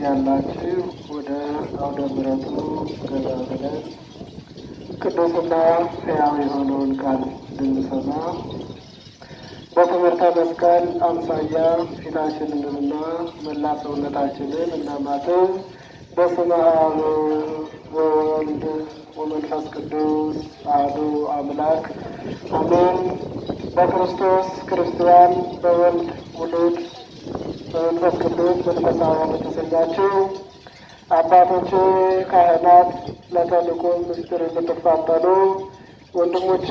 ያላችሁ ወደ አውደ ምሕረቱ ገባ ብለን ቅዱስና ሕያው የሆነውን ቃል እንድንሰማ በትምህርተ መስቀል አምሳያ ፊታችንንና መላ ሰውነታችንን እናማትብ። በስመ አብ ወወልድ ወመንፈስ ቅዱስ አሐዱ አምላክ አሜን። በክርስቶስ ክርስቲያን፣ በወልድ ውሉድ፣ በመንፈስ ቅዱስ መንፈሳውያን የተሰኛችሁ አባቶቼ ካህናት፣ ለተልእኮ ምስጢር የምትፋጠኑ ወንድሞቼ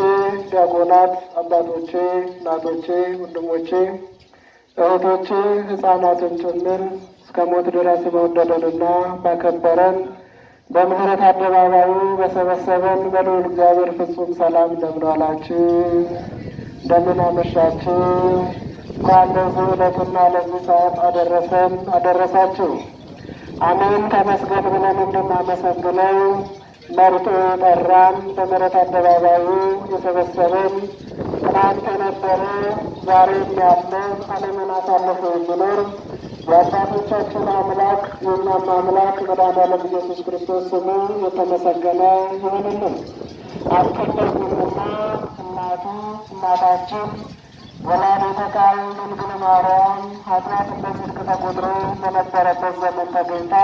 ዲያቆናት፣ አባቶቼ፣ እናቶቼ፣ ወንድሞቼ፣ እህቶቼ፣ ሕፃናትን ጭምር እስከ ሞት ድረስ በወደደንና ባከበረን በምሕረት አደባባዩ በሰበሰበን በልዑል እግዚአብሔር ፍጹም ሰላም እንደምን ዋላችሁ? እንደምን አመሻችሁ? እንኳን ለዚህ ዕለትና ለዚህ ሰዓት አደረሰን አደረሳችሁ። አሜን። ተመስገን ብለን እንድናመሰግነው መርጦ የጠራን በምሕረት አደባባዩ የሰበሰበን ትናንት የነበረ ዛሬም ያለ ዓለምን አሳልፎ የሚኖር የአባቶቻችን አምላክ የእኛም አምላክ መድኃኔዓለም ኢየሱስ ክርስቶስ ስሙ የተመሰገነ ይሁንልን። አልቀደምንና እናታችን ወላዲተ ቃል ድንግል ማርያም ኃጢአት እንደ ጽድቅ ተቆጥሮ በነበረበት ዘመን ተገኝታ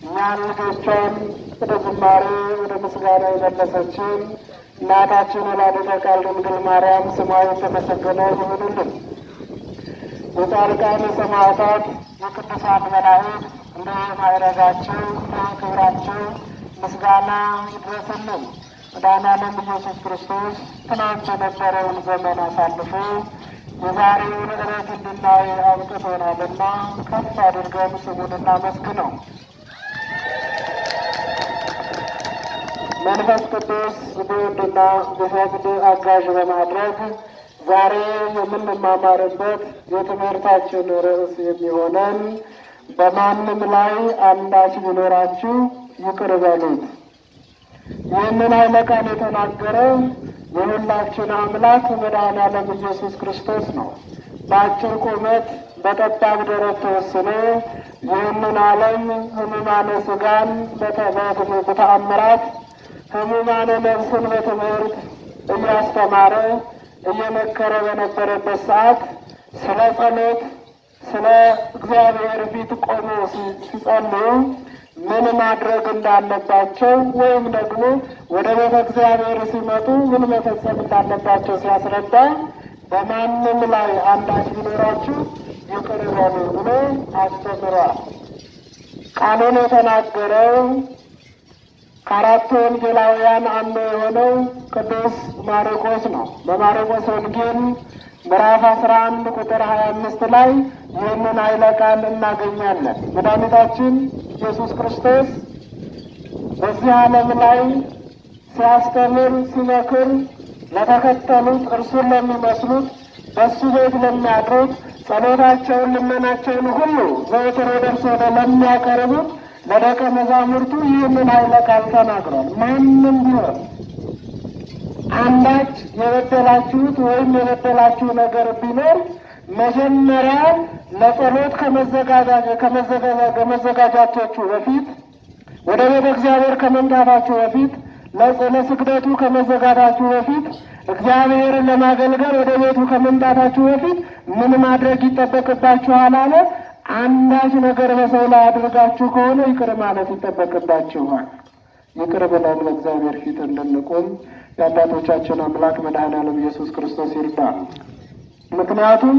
እኛን ልጆቿን ወደ ዝማሬ ወደ ምስጋና የመለሰችን እናታችን ወላዲተ ቃል ድንግል ማርያም ስሟ የተመሰገነ ይሁንልን። የጻድቃን የሰማዕታት የቅዱሳን መላእክት እንደ ማዕረጋቸው እንደ ክብራቸው ምስጋና ይድረስልን። መድኃኔዓለም ኢየሱስ ክርስቶስ ትናንት የነበረውን ዘመን አሳልፎ የዛሬውን ዕለት እንድናይ አብቅቶናልና ከፍ አድርገን ስሙን እናመስግነው። መንፈስ ቅዱስ ቢወድና ቢፈቅድ አጋዥ በማድረግ ዛሬ የምንማማርበት የትምህርታችን ርዕስ የሚሆነን በማንም ላይ አንዳች ቢኖራችሁ ይቅር በሉት። ይህንን ኃይለ ቃል የተናገረው የሁላችን አምላክ መድኃኔዓለም ኢየሱስ ክርስቶስ ነው። በአጭር ቁመት በጠባብ ደረት ተወስኖ ይህንን ዓለም ሕሙማነ ሥጋን በተአምራት ሕሙማነ ነፍስን በትምህርት እያስተማረ እየመከረ በነበረበት ሰዓት ስለ ጸሎት ስለ እግዚአብሔር ፊት ቆሞ ሲጸልዩ ምን ማድረግ እንዳለባቸው ወይም ደግሞ ወደ ቤተ እግዚአብሔር ሲመጡ ምን መፈጸም እንዳለባቸው ሲያስረዳ በማንም ላይ አንዳች ቢኖራችሁ ይቅር በሉ ብሎ አስተምሯል። ቃሉን የተናገረው ከአራቱ ወንጌላውያን አንዱ የሆነው ቅዱስ ማርቆስ ነው። በማርቆስ ወንጌል ምዕራፍ 11 ቁጥር 25 ላይ ይህንን ኃይለ ቃል እናገኛለን። መድኃኒታችን ኢየሱስ ክርስቶስ በዚህ ዓለም ላይ ሲያስተምር ሲመክር ለተከተሉት እርሱን ለሚመስሉት በእሱ ቤት ለሚያድሩት ጸሎታቸውን ልመናቸውን ሁሉ ዘወትር ወደ እርሱ ለሚያቀርቡት ለደቀ መዛሙርቱ ይህንን ኃይለ ቃል ተናግሯል። ማንም ቢሆን አንዳች የበደላችሁት ወይም የበደላችሁ ነገር ቢኖር መጀመሪያ ለጸሎት ከመዘጋጃታችሁ በፊት ወደ ቤተ እግዚአብሔር ከመምጣታችሁ በፊት ለስግደቱ ከመዘጋታችሁ በፊት እግዚአብሔርን ለማገልገል ወደ ቤቱ ከመምጣታችሁ በፊት ምን ማድረግ ይጠበቅባችኋል አለ። አንዳች ነገር በሰው ላይ አድርጋችሁ ከሆነ ይቅር ማለት ይጠበቅባችኋል። ይቅር ብለን በእግዚአብሔር ፊት እንድንቆም የአባቶቻችን አምላክ መድኃኔዓለም ኢየሱስ ክርስቶስ ይርዳል። ምክንያቱም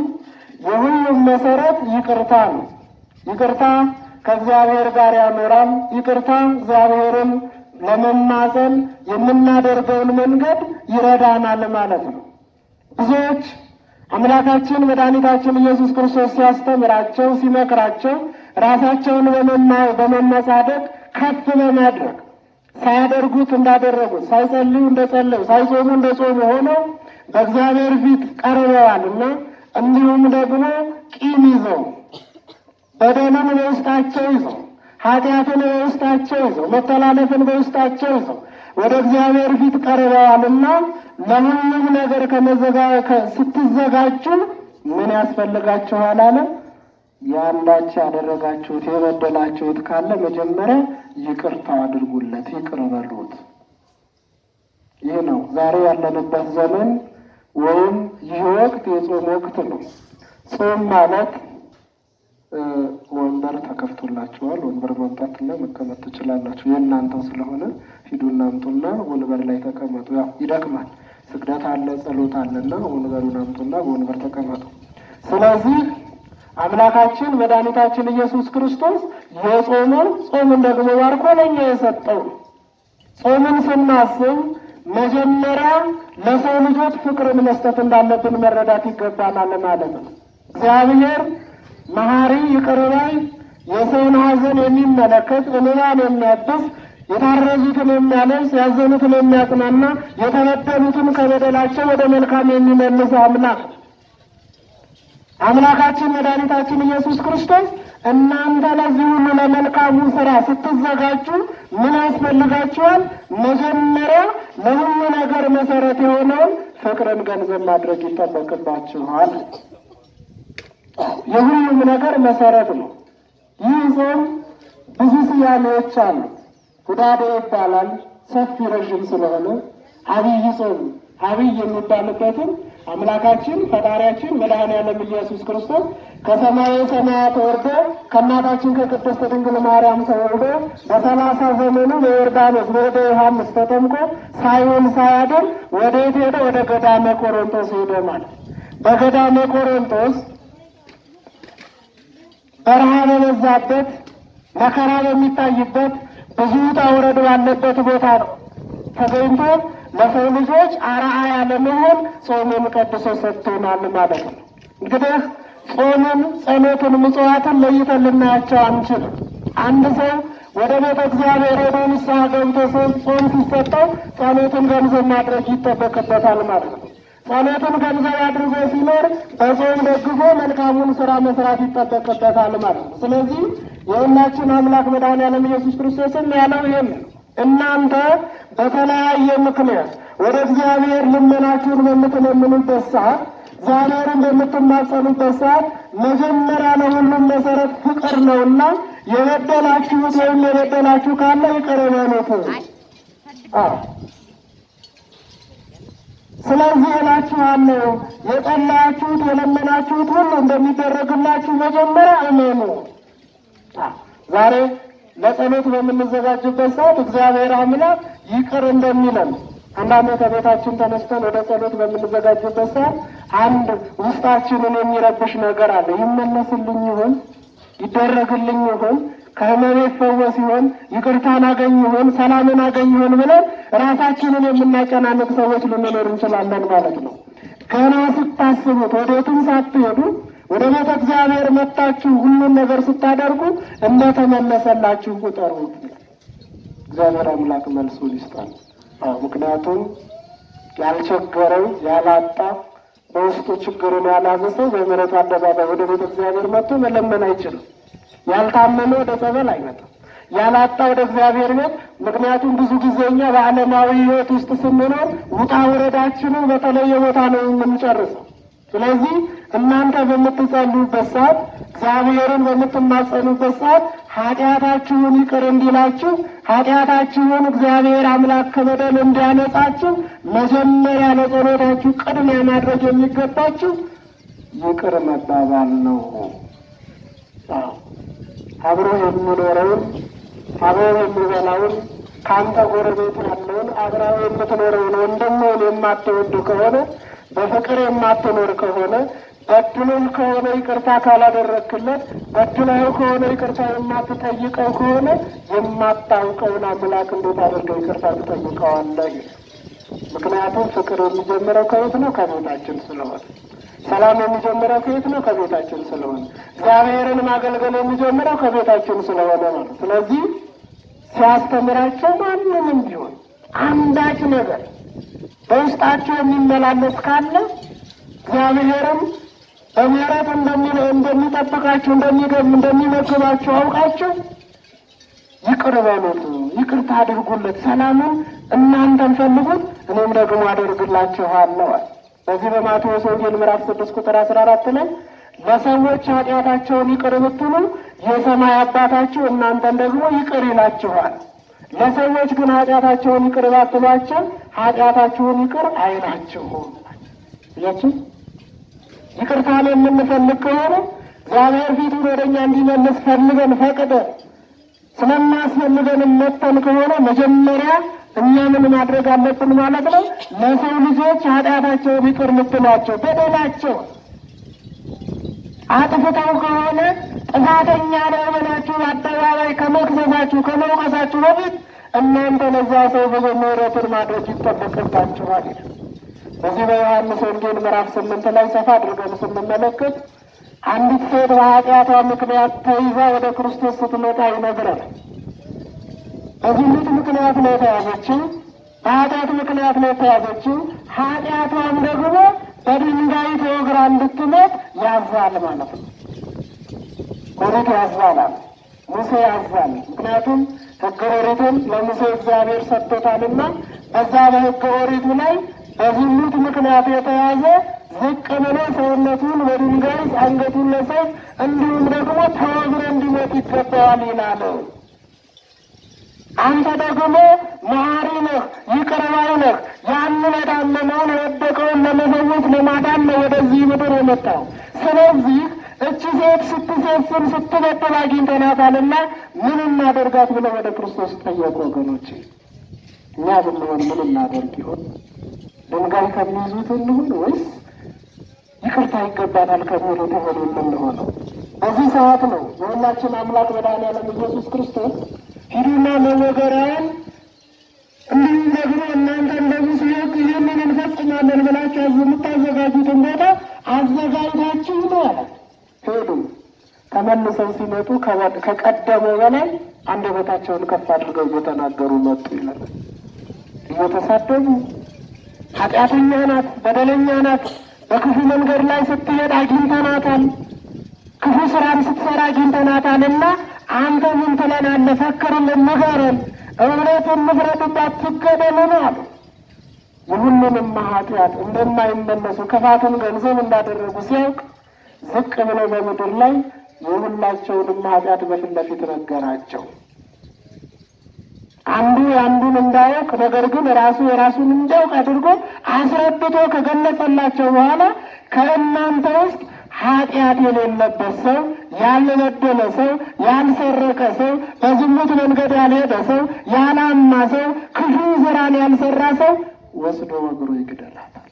የሁሉም መሰረት ይቅርታ ነው። ይቅርታ ከእግዚአብሔር ጋር ያኖራል። ይቅርታ እግዚአብሔርን ለመማፀን የምናደርገውን መንገድ ይረዳናል ማለት ነው። ብዙዎች አምላካችን መድኃኒታችን ኢየሱስ ክርስቶስ ሲያስተምራቸው ሲመክራቸው ራሳቸውን በመመጻደቅ ከፍ በማድረግ ሳያደርጉት እንዳደረጉት ሳይጸልዩ እንደጸለዩ ሳይጾሙ እንደጾሙ ሆነው በእግዚአብሔር ፊት ቀርበዋልና እንዲሁም ደግሞ ቂም ይዘው በደልን በውስጣቸው ይዘው ኃጢአትን በውስጣቸው ይዘው መተላለፍን በውስጣቸው ይዘው ወደ እግዚአብሔር ፊት ቀርበዋልና ለሁሉም ነገር ስትዘጋጁ ምን ያስፈልጋችኋል አለ? ያንዳች ያደረጋችሁት የበደላችሁት ካለ መጀመሪያ ይቅርታ አድርጉለት፣ ይቅር በሉት። ይህ ነው ዛሬ ያለንበት ዘመን ወይም ይህ ወቅት የጾም ወቅት ነው። ጾም ማለት ወንበር ተከፍቶላችኋል፣ ወንበር ማምጣትና መቀመጥ ትችላላችሁ። የእናንተው ስለሆነ ሂዱና አምጡና ወንበር ላይ ተቀመጡ። ያው ይደክማል፣ ስግደት አለ፣ ጸሎት አለና ወንበሩን አምጡና በወንበር ተቀመጡ። ስለዚህ አምላካችን መድኃኒታችን ኢየሱስ ክርስቶስ የጾመው ጾምን ደግሞ ባርኮ ለእኛ የሰጠው። ጾምን ስናስብ መጀመሪያ ለሰው ልጆች ፍቅርን መስጠት እንዳለብን መረዳት ይገባናል ማለት ነው። እግዚአብሔር መሐሪ ይቅር ባይ፣ የሰውን ሐዘን የሚመለከት፣ እንባን የሚያብስ፣ የታረዙትን የሚያለብስ፣ ያዘኑትን የሚያጽናና፣ የተበደሉትን ከበደላቸው ወደ መልካም የሚመልስ አምላክ አምላካችን መድኃኒታችን ኢየሱስ ክርስቶስ እናንተ ለዚህ ሁሉ ለመልካሙ ስራ ስትዘጋጁ ምን ያስፈልጋችኋል? መጀመሪያ ለሁሉ ነገር መሰረት የሆነውን ፍቅርን ገንዘብ ማድረግ ይጠበቅባችኋል። የሁሉም ነገር መሰረት ነው። ይህ ጾም ብዙ ስያሜዎች አሉ። ሁዳዴ ይባላል፣ ሰፊ ረዥም ስለሆነ። አብይ ጾም አብይ የሚባልበትም አምላካችን ፈጣሪያችን መድኃኔዓለም ኢየሱስ ክርስቶስ ከሰማየ ሰማያት ወርዶ ከእናታችን ከቅድስት ድንግል ማርያም ተወልዶ በ30 ዘመኑ በዮርዳኖስ ወደ ዮሐንስ ተጠምቆ ሳይውል ሳያድር ወዴት ሄደ? ወደ ገዳመ ቆሮንቶስ ሄደ ማለት። በገዳመ ቆሮንቶስ በረሃ በበዛበት መከራ በሚታይበት ብዙ ውጣ ውረድ ባለበት ቦታ ነው ተገኝቶ ለሰው ልጆች አርአያ ለመሆን ጾምን ቀድሶ ሰጥቶናል ማለት ነው። እንግዲህ ጾምን፣ ጸሎትን፣ ምጽዋትን ለይተን ልናያቸው አንችልም። አንድ ሰው ወደ ቤተ እግዚአብሔር ወደ ንስሐ ገብቶ ጾም ሲሰጠው ጸሎትን ገንዘብ ማድረግ ይጠበቅበታል ማለት ነው። ጸሎትን ገንዘብ አድርጎ ሲኖር በጾም ደግፎ መልካሙን ስራ መስራት ይጠበቅበታል ማለት ነው። ስለዚህ የሁላችን አምላክ መድኃኔዓለም ኢየሱስ ክርስቶስን ያለው ይሄን እናንተ በተለያየ ምክንያት ወደ እግዚአብሔር ልመናችሁን በምትለምኑበት ሰዓት፣ እግዚአብሔርን በምትማጸኑበት ሰዓት መጀመሪያ ለሁሉም መሰረት ፍቅር ነውና የበደላችሁት ወይም የበደላችሁ ካለ ይቅር በሉት። ስለዚህ እላችኋለሁ የጠላችሁት የለመናችሁት ሁሉ እንደሚደረግላችሁ መጀመሪያ እመኑ። ዛሬ ለጸሎት በምንዘጋጅበት ሰዓት እግዚአብሔር አምላክ ይቅር እንደሚለን አንዳንድ ከቤታችን ተነስተን ወደ ጸሎት በምንዘጋጅበት ሰዓት አንድ ውስጣችንን የሚረብሽ ነገር አለ። ይመለስልኝ ይሆን? ይደረግልኝ ይሆን? ከህመሜ ይፈወስ ይሆን? ይቅርታን አገኝ ይሆን? ሰላምን አገኝ ይሆን ብለን ራሳችንን የምናጨናንቅ ሰዎች ልንኖር እንችላለን ማለት ነው። ገና ስታስቡት ወዴትም ሳትሄዱ ወደ ቤተ እግዚአብሔር መጥታችሁ ሁሉን ነገር ስታደርጉ እንደተመለሰላችሁ ቁጠሩት። እግዚአብሔር አምላክ መልሱን ይስጣል። ምክንያቱም ያልቸገረው ያላጣ በውስጡ ችግርን ያላዘሰው በምሕረቱ አደባባይ ወደ ቤተ እግዚአብሔር መጥቶ መለመን አይችልም። ያልታመነ ወደ ጸበል አይመጣም። ያላጣ ወደ እግዚአብሔር ቤት። ምክንያቱም ብዙ ጊዜ እኛ በዓለማዊ ሕይወት ውስጥ ስንኖር ውጣ ወረዳችንን በተለየ ቦታ ነው የምንጨርሰው። ስለዚህ እናንተ በምትጸልዩበት ሰዓት፣ እግዚአብሔርን በምትማጸኑበት ሰዓት ኃጢአታችሁን ይቅር እንዲላችሁ፣ ኃጢአታችሁን እግዚአብሔር አምላክ ከበደል እንዲያነጻችሁ መጀመሪያ ለጸሎታችሁ ቅድሚያ ማድረግ የሚገባችሁ ይቅር መባባል ነው። አብሮ የሚኖረውን አብሮ የሚበላውን ከአንተ ጎረቤት ያለውን አብራው የምትኖረውን ወንድምህን የማትወድ ከሆነ በፍቅር የማትኖር ከሆነ በድሎህ ከሆነ ይቅርታ ካላደረግክለት፣ በድለው ከሆነ ይቅርታ የማትጠይቀው ከሆነ የማታውቀውን አምላክ እንዴት አድርገው ይቅርታ ትጠይቀዋለህ? ምክንያቱም ፍቅር የሚጀምረው ከየት ነው? ከቤታችን ስለሆነ። ሰላም የሚጀምረው ከየት ነው? ከቤታችን ስለሆነ። እግዚአብሔርን ማገልገል የሚጀምረው ከቤታችን ስለሆነ ማለት። ስለዚህ ሲያስተምራቸው ማንንም ቢሆን አንዳች ነገር በውስጣቸው የሚመላለስ ካለ እግዚአብሔርም በምሕረት እንደሚጠብቃቸው እንደሚመግባቸው አውቃቸው ይቅር በሉት፣ ይቅርታ አድርጉለት፣ ሰላምን እናንተም ፈልጉት እኔም ደግሞ አደርግላችኋለሁ። በዚህ በማቴዎስ ወንጌል ምዕራፍ 6 ቁጥር 14 ላይ ለሰዎች ኃጢአታቸውን ይቅር ብትሉ የሰማይ አባታችሁ እናንተን ደግሞ ይቅር ይላችኋል። ለሰዎች ግን ኃጢአታቸውን ይቅር ባትሏቸው ኃጢአታችሁን ይቅር አይላችሁም። ያችን ይቅርታን የምንፈልግ ከሆነ እግዚአብሔር ፊቱን ወደ እኛ እንዲመልስ ፈልገን ፈቅደን ስለማስፈልገን መጥተን ከሆነ መጀመሪያ እኛ ምን ማድረግ አለብን ማለት ነው? ለሰው ልጆች ኃጢአታቸውን ይቅር ልትሏቸው፣ በደላቸው አጥፍተው ከሆነ ጥፋተኛ ነው ብላችሁ አደባባይ ከመክሰሳችሁ ከመውቀሳችሁ በፊት እናንተ ለዛ ሰው ብዙ ምሕረትን ማድረግ ይጠበቅባችኋል። በዚህ በዮሐንስ ወንጌል ምዕራፍ 8 ላይ ሰፋ አድርገን ስንመለከት አንዲት ሴት በኃጢአቷ ምክንያት ተይዛ ወደ ክርስቶስ ስትመጣ ይነግረናል። በዝሙት ምክንያት ነው የተያዘችው፣ በኃጢአት ምክንያት ነው የተያዘችው። ኃጢአቷም ደግሞ በድንጋይ ተወግራ እንድትሞት ያዛል ማለት ነው። ኦሪት ያዛላል፣ ሙሴ ያዛል። ምክንያቱም ሕገ ኦሪትን ለሙሴ እግዚአብሔር ሰጥቶታልና በዛ በሕገ ኦሪቱ ላይ በዝሙት ምክንያት የተያዘ ዝቅ ብሎ ሰውነቱን በድንጋይ አንገቱን ለሰይፍ እንዲሁም ደግሞ ተወግሮ እንዲሞት ይገባዋል ይላል። አንተ ደግሞ መሐሪ ነህ፣ ይቅር ባይ ነህ። ያንን የታመመውን የወደቀውን ለመፈወስ ለማዳን ነው ወደዚህ ምድር የመጣው። ስለዚህ እቺ ሴት ስትሴስን ስትበደል አግኝተናታልና ምን እናደርጋት ብለው ወደ ክርስቶስ ጠየቁ። ወገኖቼ እኛ ብንሆን ምን እናደርግ ይሆን? ድንጋይ ከሚይዙት እንሁን ወይስ ይቅርታ ይገባናል ከሚሉት ይሆን የምንሆነው? በዚህ ሰዓት ነው የሁላችን አምላክ መድኃኒዓለም ኢየሱስ ክርስቶስ ሂዱና መወገሪያውን እንዲሁም ደግሞ እናንተ እንደዚህ ሲወቅ ይህንን እንፈጽማለን ብላችሁ የምታዘጋጁትን ቦታ አዘጋጅታችሁ ነው አለ። ሄዱ። ተመልሰው ሲመጡ ከቀደመው በላይ አንደበታቸውን ከፍ አድርገው እየተናገሩ መጡ ይላል። እየተሳደቡ ኃጢአተኛ ናት፣ በደለኛ ናት፣ በክፉ መንገድ ላይ ስትሄድ አግኝተናታል፣ ክፉ ስራን ስትሰራ አግኝተናታልና አንተ ምን ትለናለህ? ፈክርልን፣ ንገረን፣ እውነትን ንፍረትባት ትገደልን አሉ። የሁሉንም ኃጢአት እንደማይመለሱ ክፋትን ገንዘብ እንዳደረጉ ሲያውቅ ዝቅ ብለው በምድር ላይ የሁላቸውንም ኃጢአት በፊት ለፊት ነገራቸው። አንዱ አንዱን እንዳያውቅ ነገር ግን ራሱ የራሱን እንዲያውቅ አድርጎ አስረድቶ ከገለጸላቸው በኋላ ከእናንተ ውስጥ ኃጢአት የሌለበት ሰው፣ ያልበደለ ሰው፣ ያልሰረቀ ሰው፣ በዝሙት መንገድ ያልሄደ ሰው፣ ያላማ ሰው፣ ክፉ ስራን ያልሰራ ሰው ወስዶ ወግሮ ይግደላታል።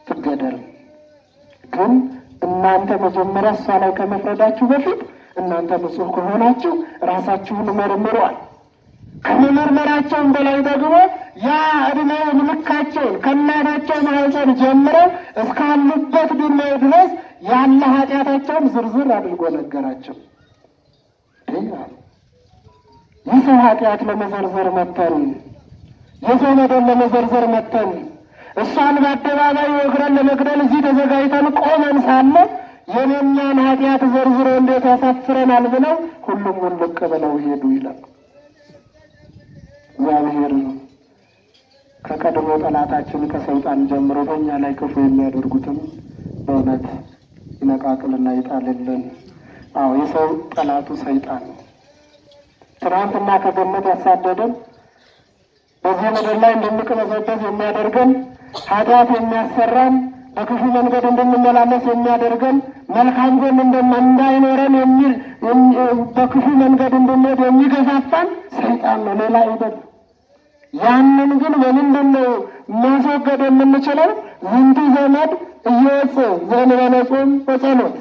ትገደል። ግን እናንተ መጀመሪያ እሷ ላይ ከመፍረዳችሁ በፊት እናንተ ንጹሕ ከሆናችሁ ራሳችሁን መርምሯል። ከመመርመራቸውም በላይ ደግሞ ያ ዕድሜውን ልካቸውን ከእናታቸው ማህፀን ጀምረው እስካሉበት ዕድሜ ድረስ ያለ ኃጢአታቸውን ዝርዝር አድርጎ ነገራቸው። የሰው ኃጢአት ለመዘርዘር መተን፣ የሰው በደል ለመዘርዘር መተን፣ እሷን በአደባባይ ወግረን ለመግደል እዚህ ተዘጋጅተን ቆመን ሳለ የእኛን ኃጢአት ዘርዝሮ እንዴት ያሳፍረናል ብለው ሁሉም ውልቅ ብለው ሄዱ ይላል። እግዚአብሔር ከቀድሞ ጠላታችን ከሰይጣን ጀምሮ በእኛ ላይ ክፉ የሚያደርጉትም በእውነት ይነቃቅልና ይጣልልን። አዎ የሰው ጠላቱ ሰይጣን ነው። ትናንትና ከገነት ያሳደደን፣ በዚህ ምድር ላይ እንድንቅበዘበዝ የሚያደርገን፣ ኃጢአት የሚያሰራን፣ በክፉ መንገድ እንድንመላለስ የሚያደርገን፣ መልካም ጎን እንዳይኖረን የሚል በክፉ መንገድ እንድንሄድ የሚገፋፋን ሰይጣን ነው፣ ሌላ አይደለም። ያንን ግን በምንድን ነው ማስወገድ የምንችለው? ዝንቱ ዘመድ እየወፅ ዘእንበለ ጾም ወጸሎት፣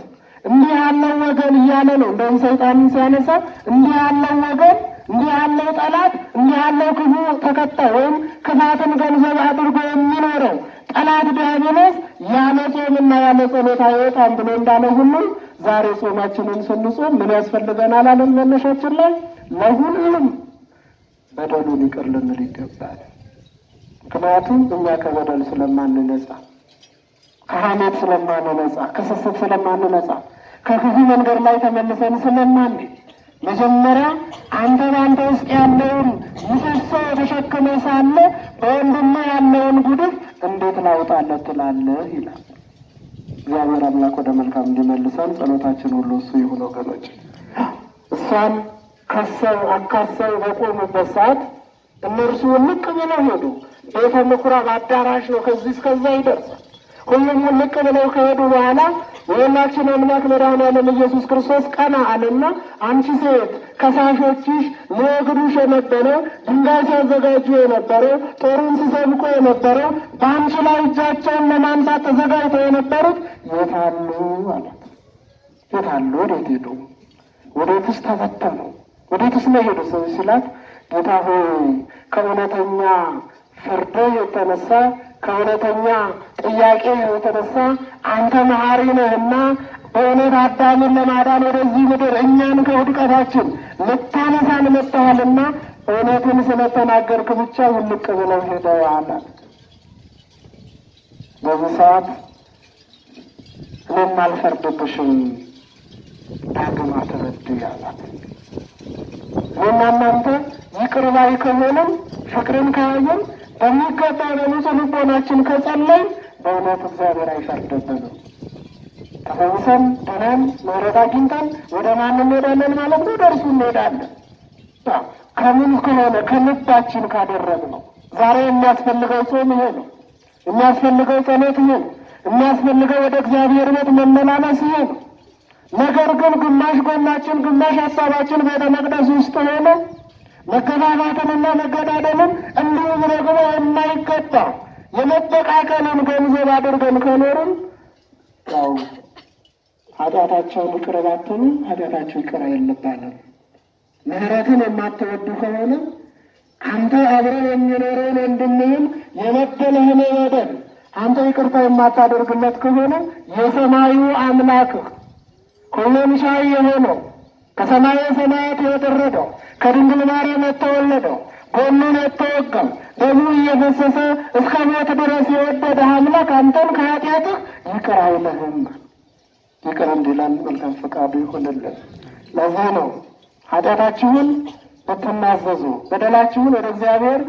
እንዲህ ያለው ወገን እያለ ነው። እንደውም ሰይጣንን ሲያነሳ እንዲህ ያለው ወገን፣ እንዲህ ያለው ጠላት፣ እንዲህ ያለው ክፉ ተከታይ ወይም ክፋትን ገንዘብ አድርጎ የሚኖረው ጠላት ዲያብሎስ ያለ ጾምና ያለ ጸሎት አይወጣም ብሎ እንዳለ ሁሉ ዛሬ ጾማችንን ስንጾም ምን ያስፈልገናል አለን መነሻችን ላይ? ለሁሉም በደሉን ይቅር ልንል ይገባል። ምክንያቱም እኛ ከበደል ስለማንነጻ፣ ከሐሜት ስለማንነጻ፣ ከስስት ስለማንነጻ፣ ከክፉ መንገድ ላይ ተመልሰን ስለማን መጀመሪያ አንተ በአንተ ውስጥ ያለውን ምሰሶ ተሸክመ ሳለ በወንድምህ ያለውን ጉድፍ እንዴት ላውጣለት ትላለህ ይላል። እግዚአብሔር አምላክ ወደ መልካም እንዲመልሰን ጸሎታችን ሁሉ እሱ ይሁን። ወገኖች እሷን ከሰው አካሰው በቆሙበት ሰዓት እነርሱ ልቅ ብለው ሄዱ። ቤተ ምኩራብ አዳራሽ ነው፣ ከዚህ እስከዛ ይደርሳል። ሁሉም ልቅ ብለው ከሄዱ በኋላ የሁላችን አምላክ መድኃኔዓለም ኢየሱስ ክርስቶስ ቀና አለና አንቺ ሴት ከሳሾችሽ ሊወግሩሽ የነበረው ድንጋይ ሲያዘጋጁ የነበረው ጦሩን ሲሰብቁ የነበረው በአንቺ ላይ እጃቸውን ለማንሳት ተዘጋጅተው የነበሩት የት አሉ አላት። የት አሉ? ወዴት ሄዱ? ወዴትስ ተበተኑ? ወዴትስ ነው ሄዱ ሲላት ጌታ ሆይ ከእውነተኛ ፍርድህ የተነሳ ከእውነተኛ ጥያቄ የተነሳ አንተ መሐሪ ነህና በእውነት አዳምን ለማዳን ወደዚህ ምድር እኛን ከውድቀታችን ልታነሳን መጥተሃልና እውነትን ስለተናገርክ ብቻ ውልቅ ብለው ሄደዋል። በዚህ ሰዓት እኔም አልፈርድብሽም ዳግም አትበድይ አላት። እኔና እናንተ ይቅር ባይ ከሆንም ፍቅርን ካየን በሚገባ በንጹህ ልቦናችን ከጸለይን በእውነት እግዚአብሔር አይፈርድብንም። ተፈውሰን ድነን ምሕረት አግኝተን ወደ ማን እንሄዳለን ማለት ነው? ወደ እርሱ እንሄዳለን። ከምን ከሆነ ከልባችን ካደረግነው። ዛሬ የሚያስፈልገው ጾም ይሄ ነው። የሚያስፈልገው ጸሎት ይሄ ነው። የሚያስፈልገው ወደ እግዚአብሔር ቤት መመላለስ ይሄ ነው። ነገር ግን ግማሽ ጎናችን ግማሽ ሀሳባችን ቤተ መቅደስ ውስጥ ሆነ መገባባትንና መገዳደልን እንዲሁም ደግሞ የማይገባ የመበቃቀልን ገንዘብ አድርገን ከኖርን ያው ኃጢአታቸውን ይቅር ባትሉ ኃጢአታቸው ይቅር አይልባንም። ምሕረትን የማትወዱ ከሆነ አንተ አብረው የሚኖረውን ወንድምህን የበደለህን በደል አንተ ይቅርታ የማታደርግለት ከሆነ የሰማዩ አምላክህ ሁሉን ቻይ የሆነው ከሰማየ ሰማያት የወረደው ከድንግል ማርያም የተወለደው ጎኑን የተወጋው ደሙ እየፈሰሰ እስከ ሞት ድረስ የወደደ አምላክ አንተን ከኃጢአትህ ይቅር አይልህም። ይቅር እንዲለን መልካም ፈቃዱ ይሆንልን። ለዚህ ነው ኃጢአታችሁን ብትናዘዙ በደላችሁን ወደ እግዚአብሔር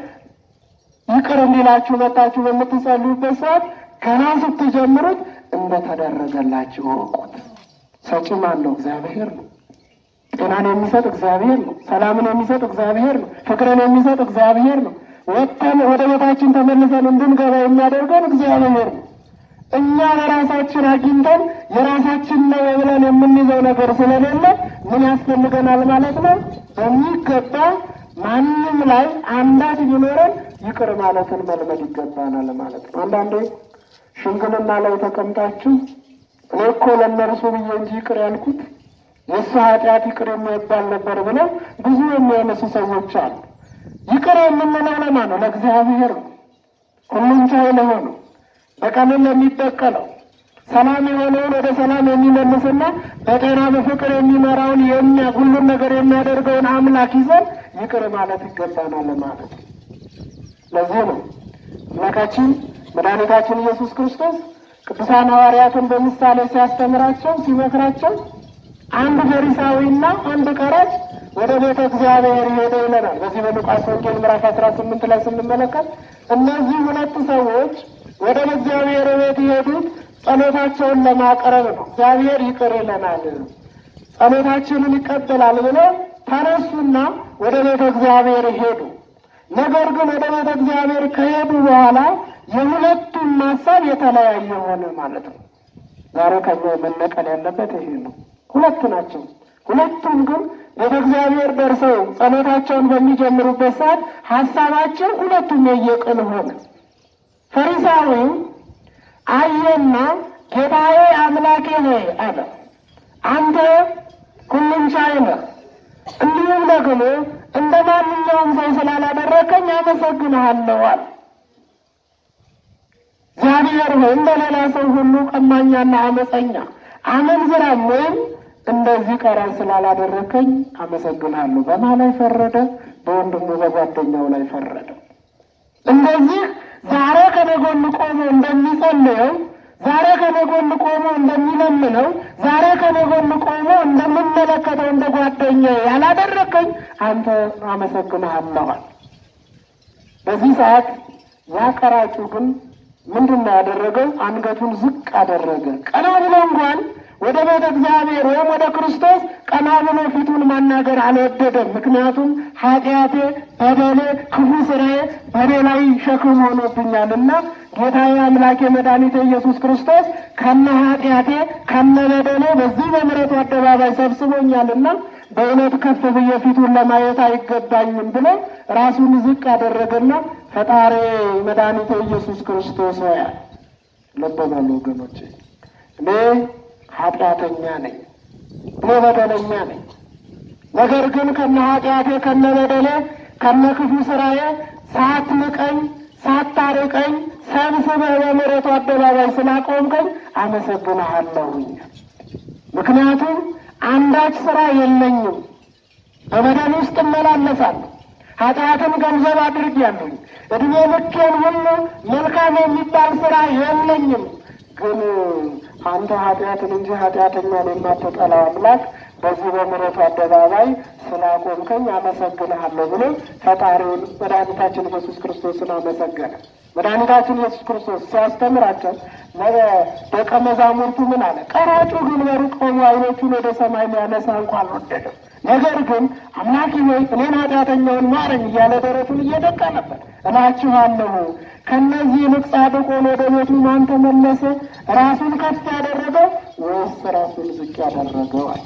ይቅር እንዲላችሁ መጣችሁ በምትጸልዩበት ሰዓት ገና ስትጀምሩት እንደተደረገላችሁ እወቁት። ሰጪ ማን ነው? እግዚአብሔር ነው። ጤናን የሚሰጥ እግዚአብሔር ነው። ሰላምን የሚሰጥ እግዚአብሔር ነው። ፍቅርን የሚሰጥ እግዚአብሔር ነው። ወጥተን ወደ ቤታችን ተመልሰን እንድንገባ የሚያደርገን እግዚአብሔር ነው። እኛ ለራሳችን አግኝተን የራሳችን ነው ብለን የምንይዘው ነገር ስለሌለ ምን ያስፈልገናል ማለት ነው? በሚገባ ማንም ላይ አንዳች ቢኖረን ይቅር ማለትን መልመድ ይገባናል ማለት ነው። አንዳንዴ ሽምግልና ላይ ተቀምጣችሁ እኔ እኮ ለእነርሱ ብዬ እንጂ ይቅር ያልኩት የእሱ ኃጢአት ይቅር የሚባል ነበር ብለው ብዙ የሚያነሱ ሰዎች አሉ። ይቅር የምንለው ለማን ነው? ለእግዚአብሔር ነው። ሁሉን ቻይ ለሆነው በቀልን ለሚበቀለው ሰላም የሆነውን ወደ ሰላም የሚመልስና በጤና በፍቅር የሚመራውን ሁሉን ነገር የሚያደርገውን አምላክ ይዘን ይቅር ማለት ይገባናል ማለት ነው። ለዚህ ነው አምላካችን መድኃኒታችን ኢየሱስ ክርስቶስ ቅዱሳን ሐዋርያትን በምሳሌ ሲያስተምራቸው ሲመክራቸው አንድ ፈሪሳዊና አንድ ቀራጭ ወደ ቤተ እግዚአብሔር ሄደ ይለናል። በዚህ በሉቃስ ወንጌል ምዕራፍ 18 ላይ ስንመለከት እነዚህ ሁለት ሰዎች ወደ እግዚአብሔር ቤት የሄዱት ጸሎታቸውን ለማቅረብ ነው። እግዚአብሔር ይቅር ይለናል፣ ጸሎታችንን ይቀበላል ብለው ተነሱና ወደ ቤተ እግዚአብሔር ሄዱ። ነገር ግን ወደ ቤተ እግዚአብሔር ከሄዱ በኋላ የሁለቱም ሀሳብ የተለያየ ሆነ ማለት ነው። ዛሬ ከኛ መነቀል ያለበት ይሄ ነው። ሁለት ናቸው። ሁለቱም ግን ቤተ እግዚአብሔር ደርሰው ጸሎታቸውን በሚጀምሩበት ሰዓት ሀሳባቸው ሁለቱም የየቅል ሆነ። ፈሪሳዊው አየና ጌታዬ አምላኬ ሆይ አለ፣ አንተ ሁሉን ቻይ ነህ፣ እንዲሁም ደግሞ እንደ ማንኛውም ሰው ስላላደረከኝ አመሰግንሃለሁ አለ። እግዚአብሔር ሆይ እንደ ሌላ ሰው ሁሉ ቀማኛና አመፀኛ አመንዝራም ወይም እንደዚህ ቀራጭ ስላላደረከኝ አመሰግንሃለሁ። በማን ላይ ፈረደ? በወንድሙ በጓደኛው ላይ ፈረደ። እንደዚህ ዛሬ ከነጎን ቆሞ እንደሚጸልየው፣ ዛሬ ከነጎን ቆሞ እንደሚለምነው፣ ዛሬ ከነጎን ቆሞ እንደምመለከተው እንደ ጓደኛዬ ያላደረከኝ አንተ አመሰግንሃለሁ። በዚህ ሰዓት ያ ቀራጩ ግን ምንድን ነው ያደረገው? አንገቱን ዝቅ አደረገ። ቀና ብሎ እንኳን ወደ ቤተ እግዚአብሔር ወይም ወደ ክርስቶስ ቀና ብሎ ፊቱን ማናገር አልወደደም። ምክንያቱም ኃጢአቴ፣ በደሌ፣ ክፉ ስራዬ በኔ ላይ ሸክም ሆኖብኛልና ጌታዬ አምላኬ መድኃኒቴ ኢየሱስ ክርስቶስ ከነ ኃጢአቴ ከነ በደሌ በዚህ በምሕረቱ አደባባይ ሰብስቦኛልና በእውነት ከፍ ብዬ ፊቱን ለማየት አይገባኝም ብሎ ራሱን ዝቅ አደረገና ፈጣሪ መድኃኒቴ ኢየሱስ ክርስቶስ ሆይ ልብ በሉ ወገኖቼ፣ እኔ ኃጢአተኛ ነኝ፣ እኔ በደለኛ ነኝ። ነገር ግን ከነ ኃጢአቴ ከነ በደሌ ከነ ክፉ ስራዬ ሳትንቀኝ ሳታርቀኝ ሰብስበህ በምሕረቱ አደባባይ ስላቆምከኝ አመሰግንሃለሁኝ። ምክንያቱም አንዳች ስራ የለኝም፣ በበደል ውስጥ እመላለሳለሁ፣ ኃጢአትን ገንዘብ አድርጌያለሁኝ። እድሜ ልኬን ሁሉ መልካም የሚባል ስራ የለኝም። ግን አንተ ኃጢአትን እንጂ ኃጢአተኛን የማትጠላው አምላክ በዚህ በምሕረቱ አደባባይ ስላቆምከኝ አመሰግንሃለሁ ብሎ ፈጣሪውን መድኃኒታችን ኢየሱስ ክርስቶስን አመሰገነ። መድኃኒታችን ኢየሱስ ክርስቶስ ሲያስተምራቸው ደቀ መዛሙርቱ ምን አለ? ቀራጩ ግን በሩቅ ቆሞ ዓይኖቹን ወደ ሰማይ ሊያነሳ እንኳ አልወደደም። ነገር ግን አምላኬ ሆይ እኔን ኃጢአተኛውን ማረኝ እያለ ደረቱን እየደቃ ነበር። እላችኋለሁ ከእነዚህ ይልቅ ጻድቁን ወደ ቤቱ ማን ተመለሰ? ራሱን ከፍ ያደረገው ወይስ ራሱን ዝቅ ያደረገው አለ።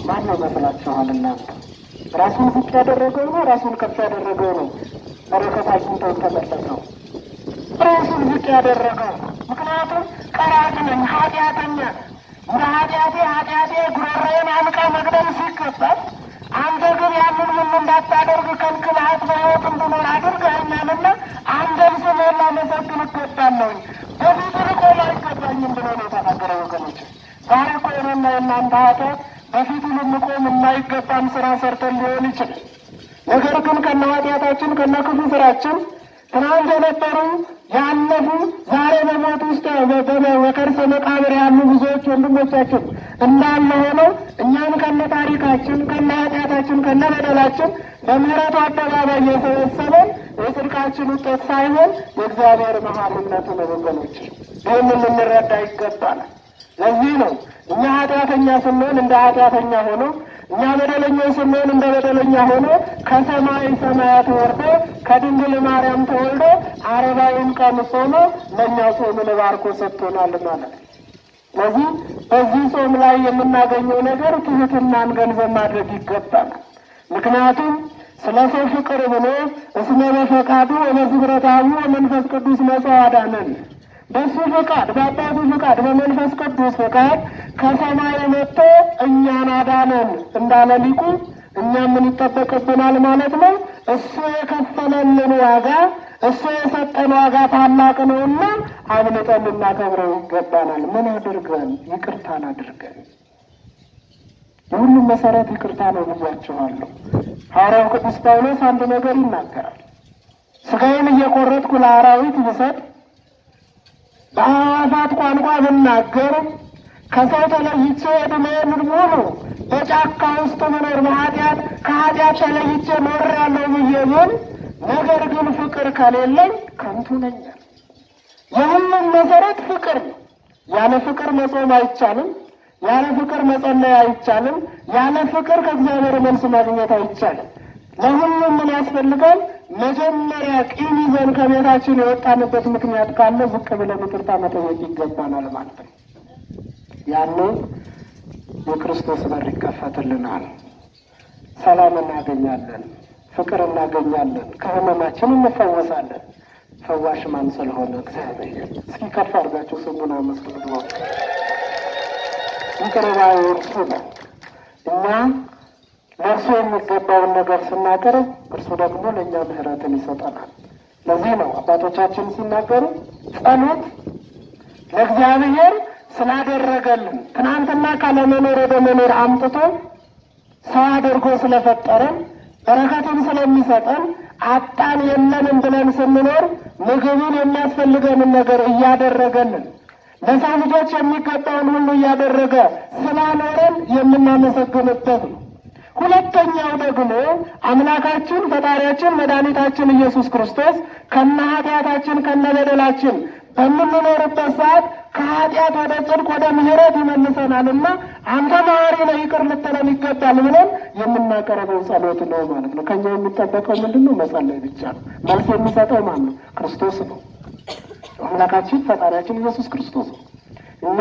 ማን ነው መስላችኋል እናንተ? ራሱን ዝቅ ያደረገው ነው? ራሱን ከፍ ያደረገው ነው? በረከት አግኝቶ ተመለሰው ራሱን ዝቅ ያደረገው። ምክንያቱም ቀራጭ ነኝ፣ ኃጢአተኛ እንደ ኃጢአቴ ጉሮሮዬን አንቃ መግደል ሲገባል፣ አንተ ግን ያንን ሁሉ እንዳታደርግ ከልክለሃት በሕይወት እንድኖር አድርገኸኛልና አንተን ስምህን ላመሰግን እገባለሁኝ፣ በፊት ልቆም አይገባኝም ብሎ ነው የተናገረ። ወገኖች ዛሬ እኮ የእኔና የእናንተ ኃጢአት በፊቱ ልንቆም የማይገባን ስራ ሰርተን ሊሆን ይችላል። ነገር ግን ከነ ኃጢአታችን ከነ ክፉ ስራችን ትናንት የነበሩ ያለፉ ዛሬ በሞት ውስጥ በከርሰ መቃብር ያሉ ብዙዎች ወንድሞቻችን እንዳለ ሆነው እኛም ከነ ታሪካችን ከነ ኃጢአታችን ከነ በደላችን በምሕረቱ አደባባይ የሰበሰበን የጽድቃችን ውጤት ሳይሆን የእግዚአብሔር መሐሪነቱ ነው። ወገኖች ይህንን ልንረዳ ይገባናል። ለዚህ ነው እኛ ኃጢአተኛ ስንሆን እንደ ኃጢአተኛ ሆኖ እኛ በደለኛ ስንሆን እንደ በደለኛ ሆኖ ከሰማይ ሰማያት ወርዶ ከድንግል ማርያም ተወልዶ 40 ቀን ጾሞ ለእኛ ጾምን ባርኮ ሰጥቶናል ማለት ነው። ስለዚህ በዚህ ጾም ላይ የምናገኘው ነገር ትህትናን ገንዘብ ማድረግ ይገባናል። ምክንያቱም ስለ ሰው ፍቅር ብሎ እስመ በፈቃዱ ወበዝብረታዊ ወመንፈስ ቅዱስ መጽአ አዳነን። በሱ ፈቃድ በአባቱ ፈቃድ በመንፈስ ቅዱስ ፈቃድ ከሰማይ መጥቶ እኛን አዳነን እንዳለ ሊቁ እኛ ምን ይጠበቅብናል ማለት ነው? እሱ የከፈለልን ዋጋ እሱ የሰጠን ዋጋ ታላቅ ነውና አብልጠን ልናከብረው ይገባናል። ምን አድርገን? ይቅርታን አድርገን። የሁሉም መሰረት ይቅርታ ነው ብያችኋለሁ። ሐዋርያው ቅዱስ ጳውሎስ አንድ ነገር ይናገራል። ሥጋዬን እየቆረጥኩ ለአራዊት ብሰጥ በአዕዋፋት ቋንቋ ብናገር ከሰው ተለይቼ ዕድሜዬን ሙሉ በጫካ ውስጥ መኖር በኃጢአት ከኃጢአት ተለይቼ ኖሬአለሁ ብዬ ብል ነገር ግን ፍቅር ከሌለኝ ከንቱ ነኝ። የሁሉም መሰረት ፍቅር ነው። ያለ ፍቅር መጾም አይቻልም። ያለ ፍቅር መጸለይ አይቻልም። ያለ ፍቅር ከእግዚአብሔር መልስ ማግኘት አይቻልም። ለሁሉም ምን ያስፈልጋል? መጀመሪያ ቂም ይዘን ከቤታችን የወጣንበት ምክንያት ካለ ዝቅ ብለን ይቅርታ መጠየቅ ይገባናል ማለት ነው። ያኔ የክርስቶስ በር ይከፈትልናል። ሰላም እናገኛለን፣ ፍቅር እናገኛለን፣ ከህመማችን እንፈወሳለን። ፈዋሽ ማን ስለሆነ እግዚአብሔር። እስኪ ከፍ አድርጋችሁ ስሙን አመስግኑ። ይቅር ባይ እርሱ ነው። እኛ ለእርሱ የሚገባውን ነገር ስናቀርብ እርሱ ደግሞ ለእኛ ምሕረትን ይሰጠናል። ለዚህ ነው አባቶቻችን ሲናገሩ ጸሎት ለእግዚአብሔር ስላደረገልን ትናንትና ካለመኖር ወደ መኖር አምጥቶ ሰው አድርጎ ስለፈጠረን በረከቱን ስለሚሰጠን አጣን የለንም ብለን ስንኖር ምግቡን የሚያስፈልገንን ነገር እያደረገልን ለሰው ልጆች የሚገባውን ሁሉ እያደረገ ስላኖረን የምናመሰግንበት ነው። ሁለተኛው ደግሞ አምላካችን ፈጣሪያችን መድኃኒታችን ኢየሱስ ክርስቶስ ከነ ኃጢአታችን ከነ በደላችን በምንኖርበት ሰዓት ከኃጢአት ወደ ጽድቅ ወደ ምሕረት ይመልሰናልና አንተ መሐሪ ነህ ይቅር ልትለን ይገባል ብለን የምናቀርበው ጸሎት ነው ማለት ነው። ከኛ የሚጠበቀው ምንድን ነው? መጸለይ ብቻ ነው። መልስ የሚሰጠው ማን ነው? ክርስቶስ ነው። አምላካችን ፈጣሪያችን ኢየሱስ ክርስቶስ ነው። እኛ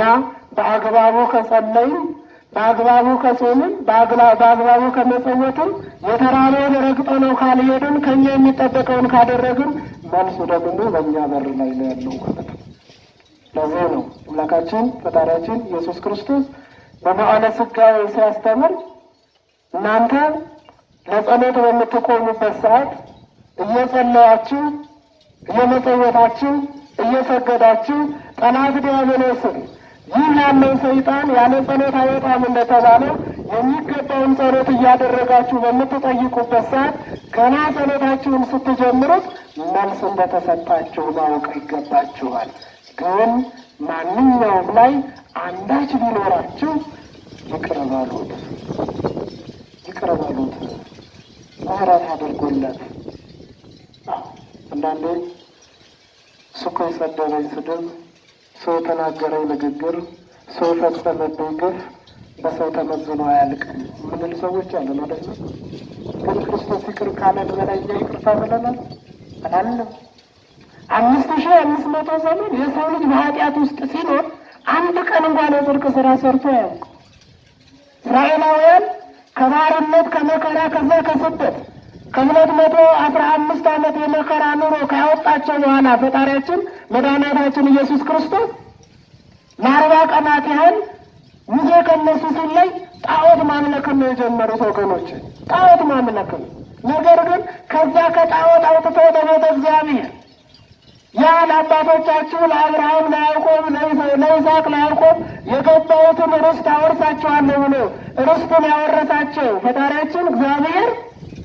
በአግባቡ ከጸለይን፣ በአግባቡ ከጾምን፣ በአግባቡ ከመጸወትን፣ የተራበውን ረግጠነው ካልሄድን፣ ከኛ የሚጠበቀውን ካደረግን መልሱ ደግሞ በእኛ በር ላይ ነው ያለው ማለት ነው። ለዚህ ነው አምላካችን ፈጣሪያችን ኢየሱስ ክርስቶስ በመዋዕለ ሥጋዌ ሲያስተምር እናንተ ለጸሎት በምትቆሙበት ሰዓት እየጸለያችሁ እየመጸወታችሁ እየሰገዳችሁ ጠላት ዲያብሎስን ይህ ያለው ሰይጣን ያለ ጸሎት አይወጣም እንደተባለ የሚገባውን ጸሎት እያደረጋችሁ በምትጠይቁበት ሰዓት ገና ጸሎታችሁን ስትጀምሩት መልስ እንደተሰጣችሁ ማወቅ ይገባችኋል። ግን ማንኛውም ላይ አንዳች ቢኖራችሁ ይቅር በሉት፣ ይቅር በሉት፣ ምሕረት አድርጉለት። አንዳንዴ እሱ እኮ የሰደበኝ ስድብ፣ ሰው የተናገረኝ ንግግር፣ ሰው የፈጸመብኝ ግፍ በሰው ተመዝኖ አያልቅም ምንል ሰዎች አለን አይደለም? ግን ክርስቶስ ይቅር ካለን በላይ እኛ ይቅርታ ብለናል አላለም? 5500 ዘመን የሰው ልጅ በኃጢአት ውስጥ ሲኖር አንድ ቀን እንኳን የጽድቅ ስራ ሰርቶ አያውቅም። እስራኤላውያን ከባርነት ከመከራ ከዛ ከስደት ከ215 ዓመት የመከራ ኑሮ ካወጣቸው በኋላ ፈጣሪያችን መድኃኒታችን ኢየሱስ ክርስቶስ ለ40 ቀናት ያህል ሙሴ ከነሱ ሲለይ ጣዖት ማምለክን ነው የጀመሩት ወገኖች፣ ጣዖት ማምለክን። ነገር ግን ከዛ ከጣዖት አውጥተው ለቤተ እግዚአብሔር ያ ለአባቶቻችሁ ለአብርሃም፣ ለያዕቆብ፣ ለይስሐቅ፣ ለያዕቆብ የገባሁትን ርስት አወርሳቸዋለሁ ብሎ ርስቱን ያወረሳቸው ፈጣሪያችን እግዚአብሔር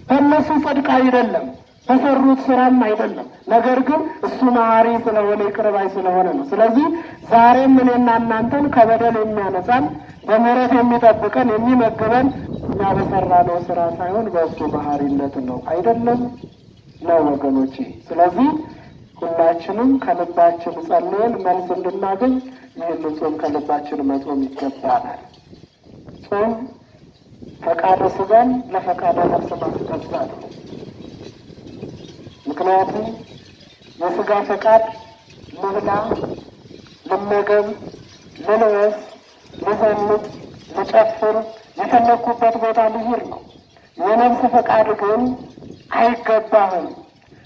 በእነሱ ጽድቅ አይደለም፣ በሰሩት ስራም አይደለም። ነገር ግን እሱ መሐሪ ስለሆነ ይቅር ባይ ስለሆነ ነው። ስለዚህ ዛሬም እኔና እናንተን ከበደል የሚያነሳን በምህረት የሚጠብቀን የሚመግበን እኛ በሰራነው ስራ ሳይሆን በእሱ መሐሪነት ነው። አይደለም ነው ወገኖቼ። ስለዚህ ሁላችንም ከልባችን ጸልየን መልስ እንድናገኝ ይህንን ጾም ከልባችን መጾም ይገባናል። ጾም ፈቃደ ሥጋን ለፈቃደ ነፍስ ማስገዛት ነው። ምክንያቱም የሥጋ ፈቃድ ልብላ፣ ልመገብ፣ ልልበስ፣ ልዘምት፣ ልጨፍር፣ የፈለግኩበት ቦታ ልሂድ ነው። የነፍስ ፈቃድ ግን አይገባህም፣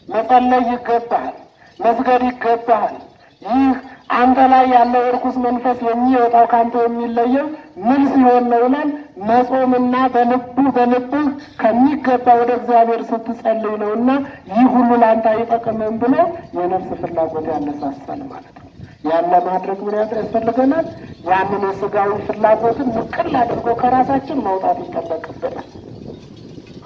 መጸለይ ይገባሃል፣ መስገድ ይገባሃል። ይህ አንተ ላይ ያለው እርኩስ መንፈስ የሚወጣው ካንተ የሚለየው ምን ሲሆን ነው ይላል? መጾምና በልብህ ከሚገባ ወደ እግዚአብሔር ስትጸልይ ነውና ይህ ሁሉ ለአንተ አይጠቅምም ብሎ የነፍስ ፍላጎት ያነሳሳል ማለት ነው። ያን ለማድረግ ምን ያስፈልገናል? ያንን የሥጋዊ ፍላጎትን ንቅል አድርጎ ከራሳችን ማውጣት ይጠበቅብናል።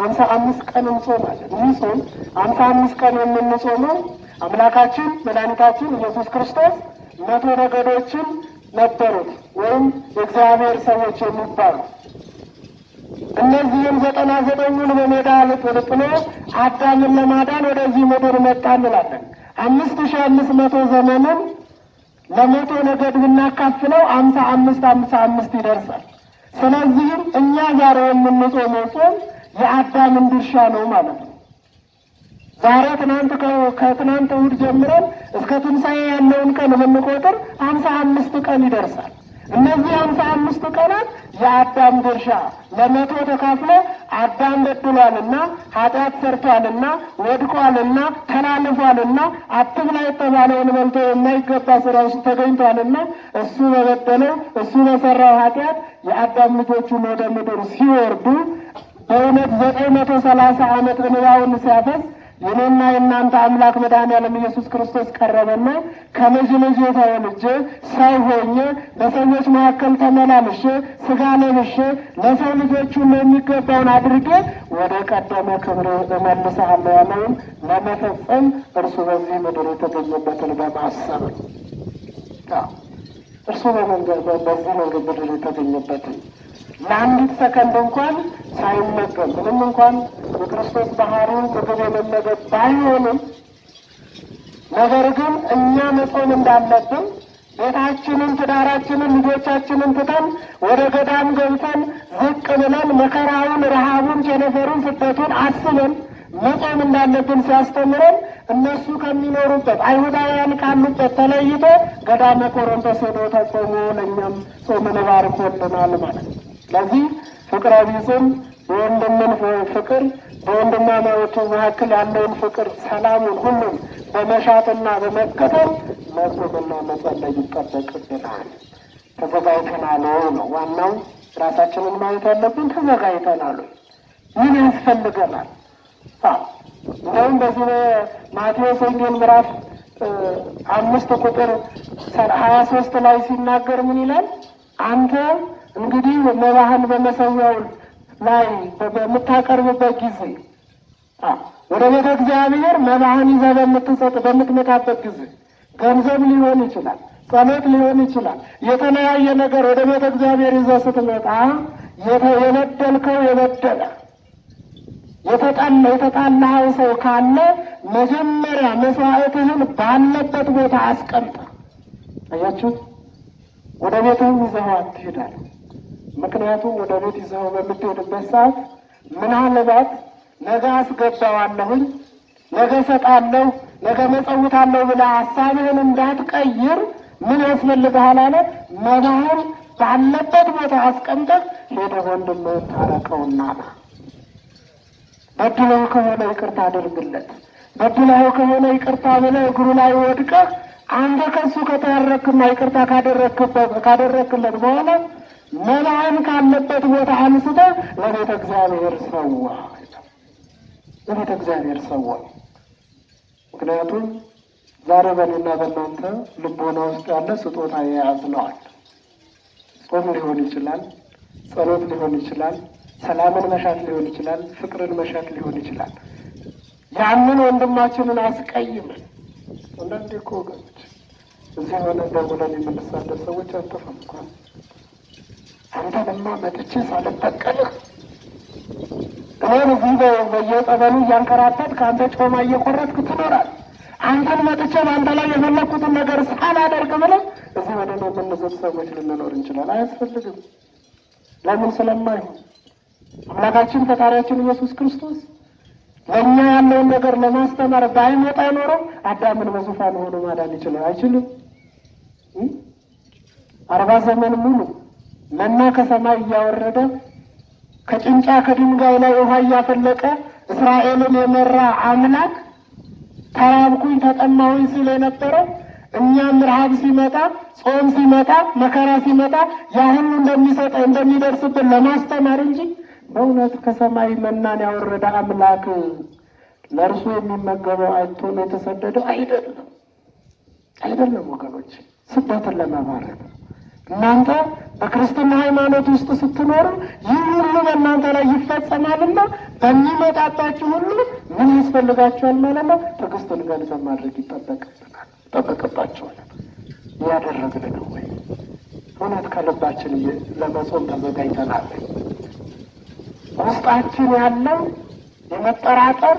55 ቀን እንጾማለን። ይህ ጾም 55 ቀን የምንጾመው አምላካችን መድኃኒታችን ኢየሱስ ክርስቶስ 100 ነገዶችን ነበሩት ወይም የእግዚአብሔር ሰዎች የሚባሉ እነዚህም 99ኙን በሜዳ ጥሎ አዳምን ለማዳን ወደዚህ ምድር መጣ እንላለን። 5500 ዘመንን ለ100 ነገድ ብናካፍለው 55 ይደርሳል። ስለዚህም እኛ ዛሬ የምንጾመው ጾም የአዳምን ድርሻ ነው ማለት ነው። ዛሬ ከትናንት እሑድ ጀምረን እስከ ትንሣኤ ያለውን ቀን ብንቆጥር 55 ቀን ይደርሳል። እነዚህ 55 ቀናት የአዳም ድርሻ ለ100 ተካፍሎ አዳም በድሏልና ኃጢአት ሰርቷልና ወድቋልና ተላልፏልና አትብላ የተባለውን በልቶ የማይገባ ስራ ውስጥ ተገኝቷልና እሱ በበደለው እሱ በሰራው ኃጢአት የአዳም ልጆቹን ወደ ምድር ሲወርዱ በእውነት 930 ዓመት እንባውን ሲያፈስ የኔና የእናንተ አምላክ መድኃኒዓለም ኢየሱስ ክርስቶስ ቀረበና ከልጅ ልጅ ተወልጄ ሰው ሆኜ በሰዎች መካከል ተመላልሼ ሥጋ ለብሼ ለሰው ልጆቹ የሚገባውን አድርጌ ወደ ቀደመ ክብር እመልስሃለሁ ያለውን ለመፈጸም እርሱ በዚህ ምድር የተገኘበትን በማሰብ እርሱ በዚህ ምድር የተገኘበትን ለአንዲት ሰከንድ እንኳን ሳይመገብ ምንም እንኳን የክርስቶስ ባህሪው ምግብ የመመገብ ባይሆንም ነገር ግን እኛ መጾም እንዳለብን ቤታችንን፣ ትዳራችንን፣ ልጆቻችንን ትተን ወደ ገዳም ገብተን ዝቅ ብለን መከራውን፣ ረሃቡን፣ ቸነፈሩን፣ ስደቱን አስበን መጾም እንዳለብን ሲያስተምረን እነሱ ከሚኖሩበት አይሁዳውያን ካሉበት ተለይቶ ገዳመ ቆሮንቶስ ሄዶ ተጾሞ ለእኛም ጾምን ባርኮልናል ማለት ነው። ስለዚህ ፍቅረ ቢጽም የወንድምን ፍቅር በወንድማማቾች መካከል ያለውን ፍቅር፣ ሰላሙን ሁሉም በመሻትና በመከተል መጾምና መጸለይ ይጠበቅብናል። ተዘጋጅተናል ነው ዋናው። ራሳችንን ማየት ያለብን ተዘጋጅተናል። ምን ያስፈልገናል? እንደውም በዚህ በማቴዎስ ወንጌል ምዕራፍ 5 ቁጥር 23 ላይ ሲናገር ምን ይላል? አንተ እንግዲህ መባህን በመሰዊያው ላይ በምታቀርብበት ጊዜ ወደ ቤተ እግዚአብሔር መባህን ይዘህ በምትመጣበት ጊዜ ገንዘብ ሊሆን ይችላል፣ ጸሎት ሊሆን ይችላል፣ የተለያየ ነገር ወደ ቤተ እግዚአብሔር ይዘህ ስትመጣ የበደልከው የበደለ የተጣላኸው ሰው ካለ መጀመሪያ መስዋዕትህን ባለበት ቦታ አስቀምጠ። አያችሁት? ወደ ቤትህም ይዘኸው አትሄዳል። ምክንያቱም ወደ ቤት ይዘኸው በምትሄድበት ሰዓት ምናልባት ነገ አስገባዋለሁኝ፣ ነገ ሰጣለሁ፣ ነገ መጸውታለሁ ብለህ ሀሳብህን እንዳትቀይር ምን ያስፈልግሃል አለ? መባህን ባለበት ቦታ አስቀምጠህ ሄደህ ወንድምህን ታረቀውና ና። በድለው ከሆነ ይቅርታ አድርግለት። በድለው ከሆነ ይቅርታ ብለህ እግሩ ላይ ወድቀህ አንተ ከሱ ከተያረክና ይቅርታ ካደረክለት በኋላ መባህን ካለበት ቦታ አንስተህ ለቤተ እግዚአብሔር ሰዋ፣ ለቤተ እግዚአብሔር ሰዋ። ምክንያቱም ዛሬ በእኔና በእናንተ ልቦና ውስጥ ያለ ስጦታ የያዝነዋል። ጾም ሊሆን ይችላል፣ ጸሎት ሊሆን ይችላል፣ ሰላምን መሻት ሊሆን ይችላል፣ ፍቅርን መሻት ሊሆን ይችላል። ያንን ወንድማችንን አስቀይመን አንዳንዴ እኮ ወገኖች እዚህ ሆነ ደውለን የምንሳደብ ሰዎች አንጠፋም እንኳን አንተንማ መጥቼ ሳልበቀልህ እኔን እዚህ በየጸበሉ እያንከራተት ከአንተ ጮማ እየቆረጥክ ትኖራል። አንተን መጥቼ በአንተ ላይ የፈለግኩትን ነገር ሳላደርግ ብለን እዚህ ወደ ነው የምንዘብ ሰዎች ልንኖር እንችላል። አያስፈልግም። ለምን? ስለማይሆን አምላካችን ፈጣሪያችን ኢየሱስ ክርስቶስ ለእኛ ያለውን ነገር ለማስተማር ባይመጣ ኖረው አዳምን በዙፋን ሆኖ ማዳን ይችላል? አይችልም። 40 ዘመን ሙሉ መና ከሰማይ እያወረደ ከጭንጫ ከድንጋይ ላይ ውሃ እያፈለቀ እስራኤልን የመራ አምላክ ተራብኩኝ ተጠማሁኝ ሲል የነበረው እኛም ረሃብ ሲመጣ፣ ጾም ሲመጣ፣ መከራ ሲመጣ ያሁኑ እንደሚደርስብን ለማስተማር እንጂ በእውነት ከሰማይ መናን ያወረደ አምላክ ለእርሱ የሚመገበው አይቶ ነው የተሰደደው? አይደለም፣ አይደለም ወገኖች፣ ስደትን ለመባረክ ነው። እናንተ በክርስትና ሃይማኖት ውስጥ ስትኖሩ ይህ ሁሉ በእናንተ ላይ ይፈጸማልና በሚመጣባችሁ ሁሉ ምን ያስፈልጋችኋል ማለት ነው? ትዕግስትን ገንዘብ ማድረግ ይጠበቅባችኋል። እያደረግን ነው ወይ? እውነት ከልባችን ለመጾም ተዘጋጅተናል? ውስጣችን ያለው የመጠራጠር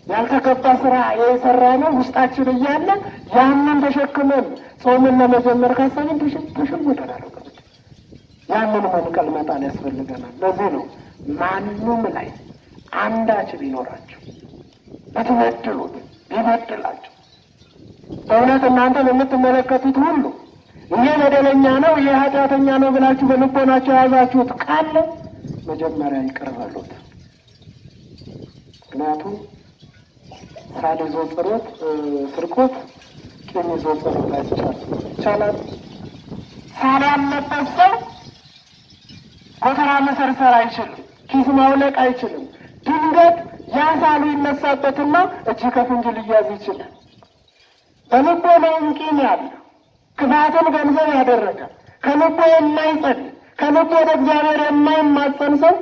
ያልተገባ ስራ የሰራ ነው ውስጣችን እያለ ያንን ተሸክመን ጾምን ለመጀመር ካሰብን ተሸምደናል። ያንን መንቀል መጣል ያስፈልገናል። ለዚህ ነው ማንም ላይ አንዳች ቢኖራቸው በተበደሉት ቢበድላቸው በእውነት እናንተ በምትመለከቱት ሁሉ ይሄ በደለኛ ነው፣ ይሄ ኃጢአተኛ ነው ብላችሁ በልቦናቸው የያዛችሁት ካለ መጀመሪያ ይቅር በሉት። ምክንያቱም ሳል ይዞ ጸሎት ስርቆት፣ ቂም ይዞ ጸሎት ይቻላል። ሳል ያለበት ሰው ጎተራ መሰርሰር አይችልም፣ ኪስ ማውለቅ አይችልም። ድንገት ያ ሳሉ ይነሳበትና እጅ ከፍንጅ ሊያዝ ይችላል። በልቦናውም ቂም ያለ ክፋትን ገንዘብ ያደረገ ከልቦ የማይጸልይ ከልቦ ወደ እግዚአብሔር የማይማጸን ሰው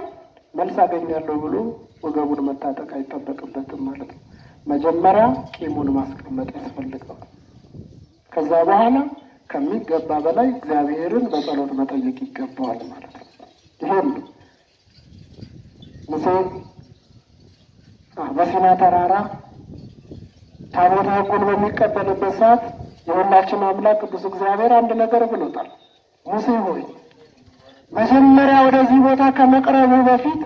መልስ አገኛለሁ ብሎ ወገቡን መታጠቅ አይጠበቅበትም ማለት ነው። መጀመሪያ ቂሙን ማስቀመጥ ያስፈልገዋል። ከዛ በኋላ ከሚገባ በላይ እግዚአብሔርን በጸሎት መጠየቅ ይገባዋል ማለት ነው። ይሄን ሙሴ በሲና ተራራ ታቦተ ሕጉን በሚቀበልበት ሰዓት የሁላችን አምላክ ቅዱስ እግዚአብሔር አንድ ነገር ብሎታል። ሙሴ ሆይ መጀመሪያ ወደዚህ ቦታ ከመቅረቡ በፊት፣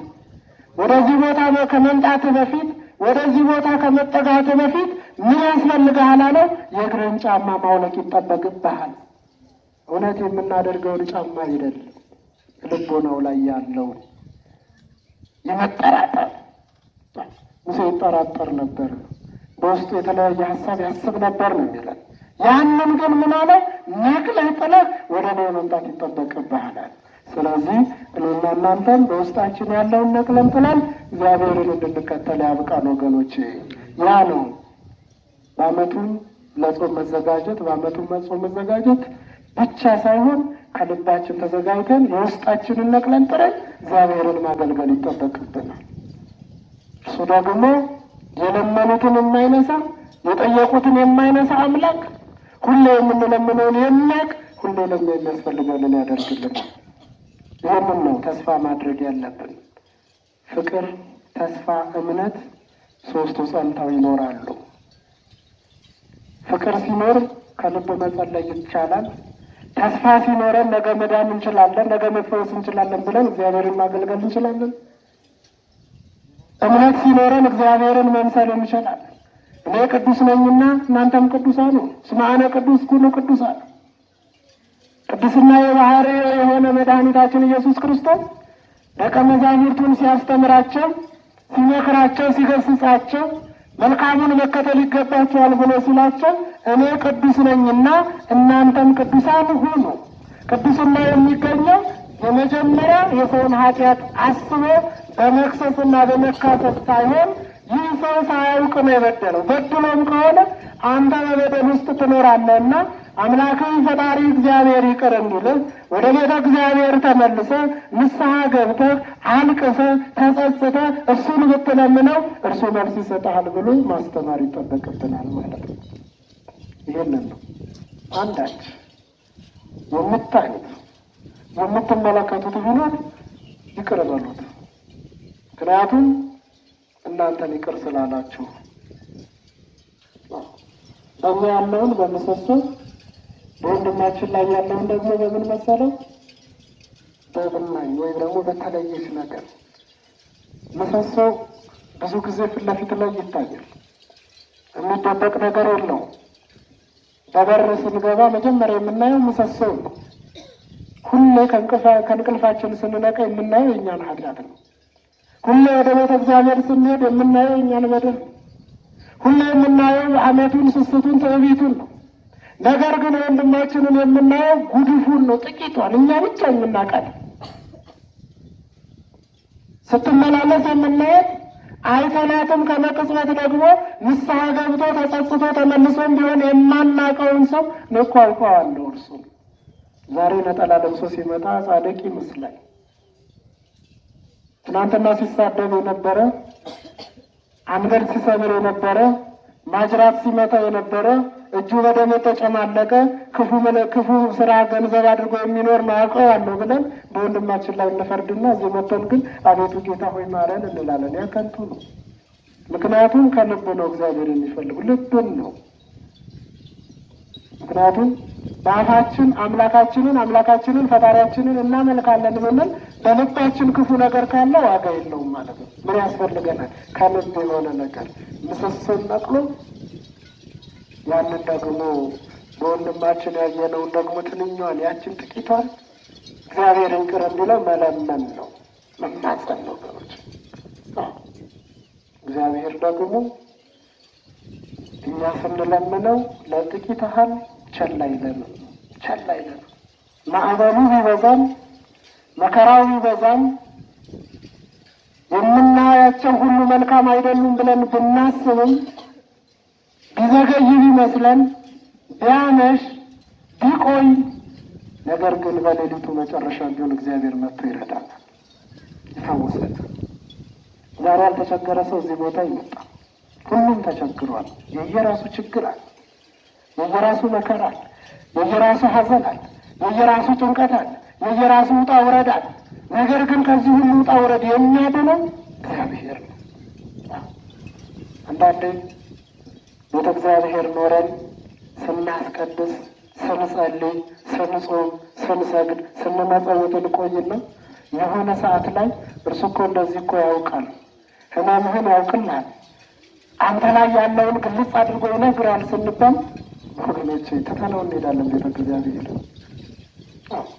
ወደዚህ ቦታ ከመምጣት በፊት፣ ወደዚህ ቦታ ከመጠጋት በፊት ምን ያስፈልግሃል አለው። የእግርን ጫማ ማውለቅ ይጠበቅብሃል። እውነት የምናደርገውን ጫማ አይደለም፣ ልቦናው ላይ ያለው የመጠራጠር። ሙሴ ይጠራጠር ነበር፣ በውስጡ የተለያየ ሀሳብ ያስብ ነበር ነው የሚለን። ያንን ግን ምን አለ? ነቅለህ ጥለህ ወደ እኔ መምጣት ይጠበቅብሃል። ስለዚህ እኔና እናንተም በውስጣችን ያለውን ነቅለን ጥለን እግዚአብሔርን እንድንከተል ያብቃን ወገኖቼ። ያ ነው በዓመቱም ለጾም መዘጋጀት፣ በዓመቱም ለጾም መዘጋጀት ብቻ ሳይሆን ከልባችን ተዘጋጅተን የውስጣችንን ነቅለን ጥለን እግዚአብሔርን ማገልገል ይጠበቅብናል። እሱ ደግሞ የለመኑትን የማይነሳ የጠየቁትን የማይነሳ አምላክ፣ ሁሌ የምንለምነውን የሚያውቅ፣ ሁሌ ለኛ የሚያስፈልገንን ያደርግልናል። ይህንን ነው ተስፋ ማድረግ ያለብን። ፍቅር፣ ተስፋ፣ እምነት ሶስቱ ጸንተው ይኖራሉ። ፍቅር ሲኖር ከልብ መጸለይ ይቻላል። ተስፋ ሲኖረን ነገ መዳን እንችላለን፣ ነገ መፈወስ እንችላለን ብለን እግዚአብሔርን ማገልገል እንችላለን። እምነት ሲኖረን እግዚአብሔርን መምሰል እንችላለን። እኔ ቅዱስ ነኝና እናንተም ቅዱሳን ነው፣ እስመ አነ ቅዱስ ኩኑ ቅዱሳን። ቅድስና የባህሪ የሆነ መድኃኒታችን ኢየሱስ ክርስቶስ ደቀ መዛሙርቱን ሲያስተምራቸው፣ ሲመክራቸው፣ ሲገስጻቸው መልካሙን መከተል ይገባቸዋል ብሎ ሲላቸው እኔ ቅዱስ ነኝና እናንተም ቅዱሳን ሁኑ። ቅዱስና የሚገኘው የመጀመሪያ የሰውን ኃጢአት አስቦ በመክሰስና በመካሰስ ሳይሆን ይህ ሰው ሳያውቅ ነው የበደለው። በድሎም ከሆነ አንተ በበደል ውስጥ ትኖራለህና አምላክህ ፈጣሪ እግዚአብሔር ይቅር እንዲልህ ወደ ቤተ እግዚአብሔር ተመልሰህ ንስሐ ገብተህ አልቅሰህ ተጸጽተህ እሱን ብትለምነው እርሱ መልስ ይሰጥሃል ብሎ ማስተማር ይጠበቅብናል ማለት ነው። ይህንን ነው አንዳች የምታዩት የምትመለከቱት ቢኖር ይቅር በሉት። ምክንያቱም እናንተን ይቅር ስላላችሁ በእኛ ያለውን በምሰሶ በወንድማችን ላይ ያለውን ደግሞ በምን መሰለው? በብናኝ ወይም ደግሞ በተለየች ነገር። ምሰሶ ብዙ ጊዜ ፊት ለፊት ላይ ይታያል፣ የሚደበቅ ነገር የለውም። በበር ስንገባ መጀመሪያ የምናየው ምሰሶው ነው። ሁሌ ከእንቅልፋችን ስንነቃ የምናየው የእኛን ኃጢአት ነው። ሁሌ ወደ ቤተ እግዚአብሔር ስንሄድ የምናየው የእኛን በደል፣ ሁሌ የምናየው ዓመቱን፣ ስስቱን፣ ትዕቢቱን ነው። ነገር ግን ወንድማችንን የምናየው ጉድፉን ነው፣ ጥቂቷን እኛ ብቻ የምናውቃት። ስትመላለስ የምናየት አይተናትም። ከመቅጽበት ደግሞ ንስሐ ገብቶ ተጸጽቶ ተመልሶም ቢሆን የማናውቀውን ሰው እኮ አውቀዋለሁ እርሱ ዛሬ ነጠላ ለብሶ ሲመጣ ጻድቅ ይመስላል። ትናንትና ሲሳደብ የነበረ፣ አንገት ሲሰብር የነበረ፣ ማጅራት ሲመታ የነበረ፣ እጁ በደም የተጨማለቀ ክፉ ስራ ገንዘብ አድርጎ የሚኖር ነው አውቀዋለሁ ብለን በወንድማችን ላይ እንፈርድና እዚህ መጥተን ግን አቤቱ ጌታ ሆይ ማረን እንላለን። ያ ከንቱ ነው። ምክንያቱም ከልብ ነው እግዚአብሔር የሚፈልጉ፣ ልብን ነው። ምክንያቱም በአፋችን አምላካችንን ፈጣሪያችንን እናመልካለን ብንል በልባችን ክፉ ነገር ካለ ዋጋ የለውም ማለት ነው። ምን ያስፈልገናል? ከልብ የሆነ ነገር ምሰሶን ነቅሎ ያንን ደግሞ በወንድማችን ያየነውን ደግሞ ትንኛዋን ያችን ጥቂቷን እግዚአብሔር ይቅር እንዲለው መለመን ነው፣ መማጸን ነው ገሮች። እግዚአብሔር ደግሞ እኛ ስንለምነው ለጥቂት ያህል ቸል አይለንም። ማዕበሉ ቢበዛም መከራው ቢበዛም የምናያቸው ሁሉ መልካም አይደሉም ብለን ብናስብም ቢዘገይ ቢመስለን ቢያመሽ ቢቆይ፣ ነገር ግን በሌሊቱ መጨረሻ ቢሆን እግዚአብሔር መጥቶ ይረዳናል፣ ይፈውሰናል። ዛሬ ያልተቸገረ ሰው እዚህ ቦታ ይመጣል። ሁሉም ተቸግሯል። የየራሱ ችግር አለ፣ የየራሱ መከራ አለ፣ የየራሱ ሐዘን አለ፣ የየራሱ ጭንቀት አለ፣ የየራሱ ውጣ ውረድ አለ። ነገር ግን ከዚህ ሁሉ ውጣ ውረድ የሚያድነው እግዚአብሔር ነው። አንዳንዴ ቤተ እግዚአብሔር ኖረን ስናስቀድስ፣ ስንጸልይ፣ ስንጾም፣ ስንሰግድ፣ ስንመጸውት እንቆይና የሆነ ሰዓት ላይ እርሱ እኮ እንደዚህ እኮ ያውቃል፣ ሕመምህን ያውቅልሃል፣ አንተ ላይ ያለውን ግልጽ አድርጎ ይነግራል ስንባል ወገኖቼ ትተነው እንሄዳለን። ቤተ እግዚአብሔር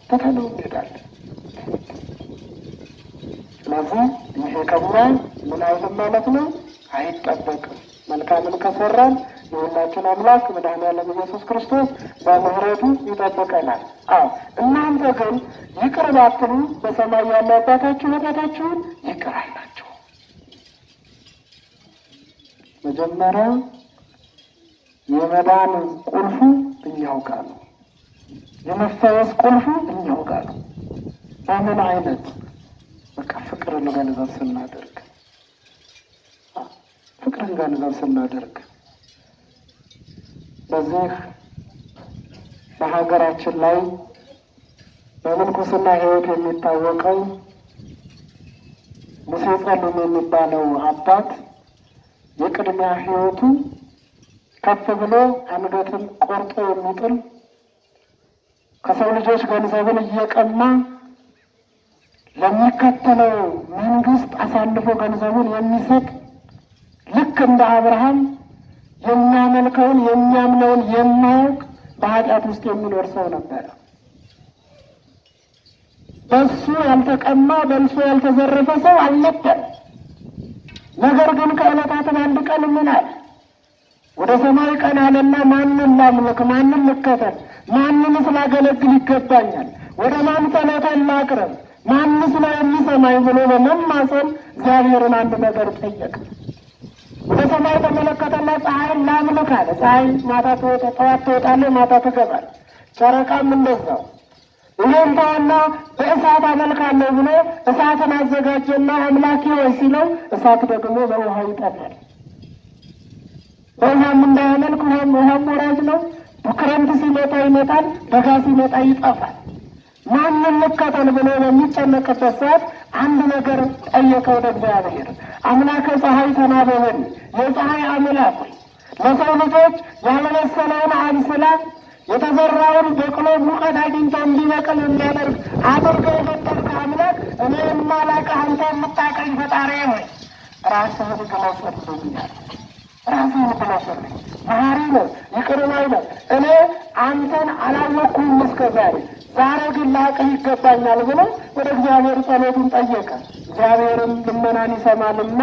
ትተነው እንሄዳለን። ስለዚህ ይሄ ከኛ ምን አይልም ማለት ነው፣ አይጠበቅም። መልካምን ከሰራን የሁላችን አምላክ መድኃኔዓለም ኢየሱስ ክርስቶስ በምሕረቱ ይጠብቀናል። እናንተ ግን ይቅር ባትሉ በሰማይ ያለ አባታችሁ ኃጢአታችሁን ይቅር አይላችሁ። መጀመሪያ የመዳን ቁልፉ እኛው ጋር ነው። የመፈወስ ቁልፉ እኛው ጋር ነው። በምን አይነት? በቃ ፍቅርን ገንዘብ ስናደርግ፣ ፍቅርን ገንዘብ ስናደርግ። በዚህ በሀገራችን ላይ በምንኩስና ሕይወት የሚታወቀው ሙሴ ጸሊም የሚባለው አባት የቅድሚያ ሕይወቱ ከፍ ብሎ አንገትን ቆርጦ የሚጥል ከሰው ልጆች ገንዘብን እየቀማ ለሚከተለው መንግስት አሳልፎ ገንዘቡን የሚሰጥ ልክ እንደ አብርሃም የሚያመልከውን የሚያምነውን የማያውቅ በኃጢአት ውስጥ የሚኖር ሰው ነበረ። በሱ ያልተቀማ በእሱ ያልተዘረፈ ሰው አልነበር። ነገር ግን ከዕለታት አንድ ቀን ምን አለ? ወደ ሰማይ ቀና አለና ማንን ላምልክ? ማንን ልከተል? ማንንስ ላገለግል ይገባኛል? ወደ ማን ጸሎቴን ላቅርብ? ማንስ ነው የሚሰማኝ ብሎ በመማፀን እግዚአብሔርን አንድ ነገር ጠየቀ። ወደ ሰማይ ተመለከተና ፀሐይን ላምልክ አለ። ፀሐይ ማታ ጠዋት ትወጣለች፣ ማታ ትገባለች። ጨረቃም እንደዛው። ይሄንታና በእሳት አመልካለሁ ብሎ እሳትን አዘጋጀና አምላኪ ሆይ ሲለው እሳት ደግሞ በውሃ ይጠፋል። በውሃም እንዳያመልክ ውሃም ወራጅ ነው። ክረምት ሲመጣ ይመጣል፣ በጋ ሲመጣ ይጠፋል። ማንን ልከተል ብሎ በሚጨነቅበት ሰዓት አንድ ነገር ጠየቀው ወደ እግዚአብሔር። አምላከ ፀሐይ ተናበበን፣ የፀሐይ አምላክ ሆይ ለሰው ልጆች ያልበሰለውን አብስላ የተዘራውን በቅሎ ሙቀት አግኝቶ እንዲበቅል የሚያደርግ አድርገው የፈጠርክ አምላክ እኔ የማላውቅህ አንተ የምታውቀኝ ፈጣሪ ሆይ ራስህን ግለጽልኛል። ራስህን ግለጽልኝ። መሐሪ ነው፣ ይቅር ባይ ነው። እኔ አንተን አላወቅኩም እስከ ዛሬ፣ ዛሬ ግን ላውቅህ ይገባኛል ብሎ ወደ እግዚአብሔር ጸሎቱን ጠየቀ። እግዚአብሔርም ልመናን ይሰማልና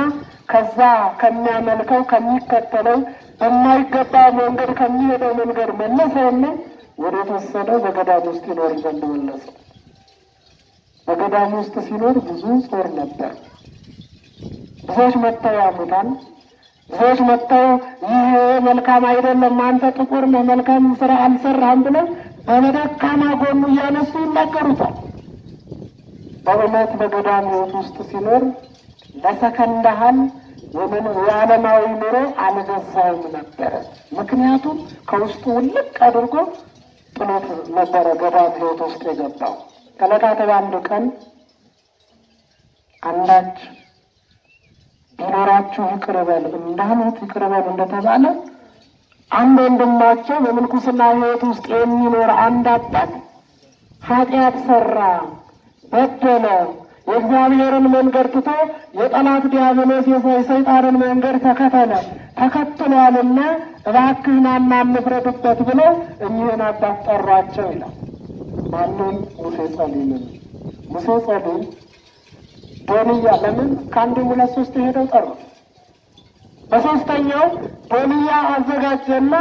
ከዛ ከሚያመልከው ከሚከተለው በማይገባ መንገድ ከሚሄደው መንገድ መለሰውና ወደ ተወሰደው በገዳም ውስጥ ይኖር ዘንድ መለሰው። በገዳም ውስጥ ሲኖር ብዙ ጾር ነበር። ብዙዎች መጥተው ያሙታል። ብዙዎች መጥተው ይህ መልካም አይደለም፣ አንተ ጥቁር ነህ፣ መልካም ስራ አልሰራህም ብለው በደካማ ጎኑ እያነሱ ይናገሩታል። በእውነት በገዳም ሕይወት ውስጥ ሲኖር ለሰከንድ ያህል የዓለማዊ ኑሮ አልገዛውም ነበረ። ምክንያቱም ከውስጡ ውልቅ አድርጎ ጥሎት ነበረ ገዳም ሕይወት ውስጥ የገባው። ከዕለታት አንድ ቀን አንዳች ቢኖራችሁ ይቅር በል እንዳሉት ይቅር በል እንደተባለ አንድ ወንድማቸው በምንኩስና ሕይወት ውስጥ የሚኖር አንድ አባት ኃጢአት ሰራ፣ በደለ፣ የእግዚአብሔርን መንገድ ትቶ የጠላት ዲያብሎስ የሰይጣንን መንገድ ተከትሏልና እባክህ ናና እንፍረድበት ብሎ እኚህን አባት ጠሯቸው ይላል። ማንም? ሙሴ ጸሊምን። ሙሴ ጸሊም ዶንያ ለምን ከአንድ ሁለት ሶስት ሄደው ጠሩት። በሶስተኛው ዶንያ አዘጋጀና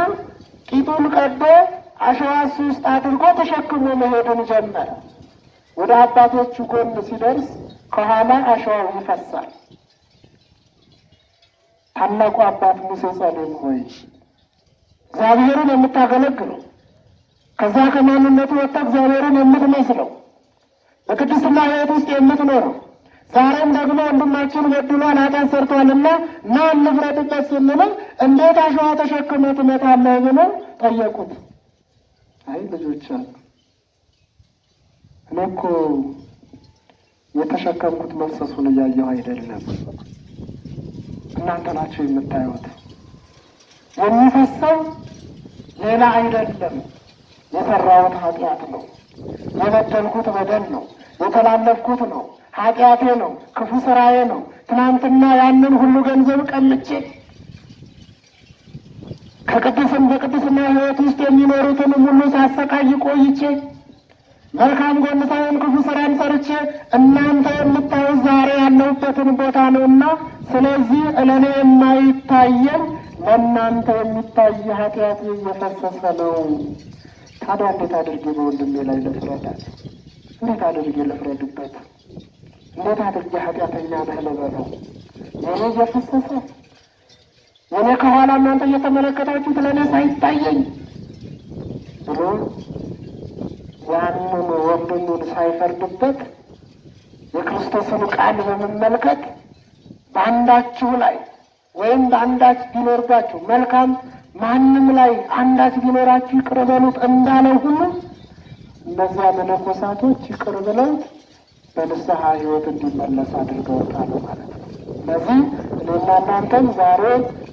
ቂጡን ቀዶ አሸዋስ ውስጥ አድርጎ ተሸክሞ መሄድን ጀመረ። ወደ አባቶቹ ጎን ሲደርስ ከኋላ አሸዋው ይፈሳል። ታላቁ አባት ሙሴ ጸሊም ሆይ እግዚአብሔርን የምታገለግለው ከዛ ከማንነቱ ወጥታ እግዚአብሔርን የምትመስለው በቅድስና ሕይወት ውስጥ የምትኖረው ዛሬም ደግሞ ወንድማችን በድሏል ኃጢአት ሰርቷልና ና እንፍረድበት ስንለው እንዴት አሸዋ ተሸክመህ ትመጣለህ ብለው ጠየቁት። አይ ልጆች አሉ፣ እኔ እኮ የተሸከምኩት መፍሰሱን እያየሁ አይደለም፣ እናንተ ናችሁ የምታዩት። የሚፈሰው ሌላ አይደለም፣ የሰራሁት ኃጢአት ነው፣ የበደልኩት በደል ነው፣ የተላለፍኩት ነው፣ ኃጢአቴ ነው፣ ክፉ ስራዬ ነው። ትናንትና ያንን ሁሉ ገንዘብ ቀምቼ በቅድስና ሕይወት ውስጥ የሚኖሩትንም ሁሉ ሳሰቃይ ቆይቼ መልካም ጎን ሳይሆን ክፉ ስራን ሰርቼ እናንተ የምታዩት ዛሬ ያለሁበትን ቦታ ነውና፣ ስለዚህ ለእኔ የማይታየን ለእናንተ የሚታይ ኃጢአት እየፈሰሰ ነው። ታዲያ እንዴት አድርጌ በወንድሜ ላይ ልፍረዳት? እንዴት አድርጌ ልፍረድበት? እንዴት አድርጌ ኃጢአተኛ ነህ ልበለው? የኔ እየፈሰሰ የኔ ከኋላ እናንተ እየተመለከታችሁት ለእኔ ሳይታየኝ ብሎ ያንን ወንድሙን ሳይፈርድበት የክርስቶስን ቃል በመመልከት በአንዳችሁ ላይ ወይም በአንዳች ቢኖርባችሁ መልካም ማንም ላይ አንዳች ቢኖራችሁ ይቅር በሉት እንዳለው ሁሉ እነዚያ መነኮሳቶች ይቅር ብለውት በንስሐ ሕይወት እንዲመለስ አድርገውታል ማለት ነው። ስለዚህ እኔና እናንተም ዛሬ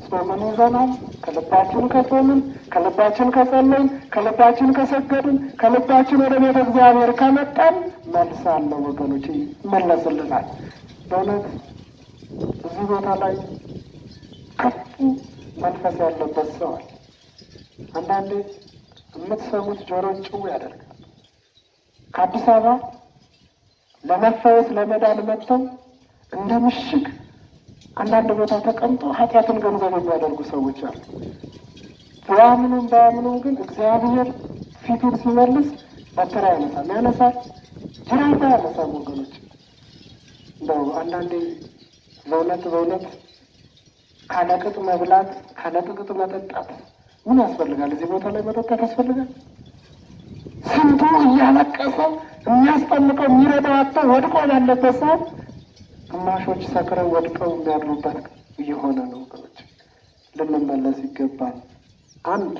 ጾምን ይዘናል። ከልባችን ከጾምን፣ ከልባችን ከጸለይን፣ ከልባችን ከሰገድን፣ ከልባችን ወደ ቤተ እግዚአብሔር ከመጣን መልስ አለው ወገኖች፣ ይመለስልናል። በእውነት እዚህ ቦታ ላይ ከፍ መንፈስ ያለበት ሰው አለ። አንዳንዴ የምትሰሙት ጆሮ ጭው ያደርጋል። ከአዲስ አበባ ለመፈወስ ለመዳን መጥተው እንደ ምሽግ አንዳንድ ቦታ ተቀምጦ ኃጢአትን ገንዘብ የሚያደርጉ ሰዎች አሉ። ባያምኑም ግን እግዚአብሔር ፊቱን ሲመልስ በትር ያነሳል፣ ጅራፍ ያነሳል። ወገኖች እንደው አንዳንዴ በእውነት ካለቅጥ መብላት ካለቅጥ መጠጣት ምን ያስፈልጋል? እዚህ ቦታ ላይ መጠጣት ያስፈልጋል? ስንቱ እያለቀሰ የሚያስጠምቀው የሚረዳው አጥተው ወድቆ ባለበት ሰዓት ግማሾች ሰክረው ወድቀው የሚያድሩበት እየሆነ ነው። ወገኖች ልንመለስ ይገባል። አንድ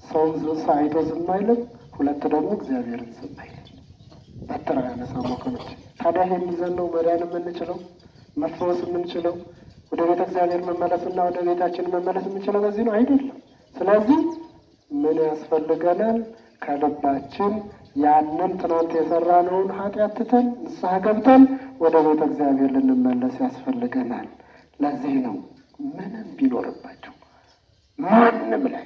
ሰውን አይቶ ዝም አይልም፣ ሁለት ደግሞ እግዚአብሔርን ዝም አይልም። በትር አያነሳም። ወገኖች ታዲያ ይሄን ይዘን ነው መዳን የምንችለው፣ መፈወስ የምንችለው፣ ወደ ቤተ እግዚአብሔር መመለስና ወደ ቤታችን መመለስ የምንችለው በዚህ ነው አይደለም። ስለዚህ ምን ያስፈልገናል? ከልባችን ያንን ትናንት የሰራነውን ኃጢአት ትተን ንስሐ ገብተን ወደ ቤተ እግዚአብሔር ልንመለስ ያስፈልገናል። ለዚህ ነው ምንም ቢኖርባቸው ማንም ላይ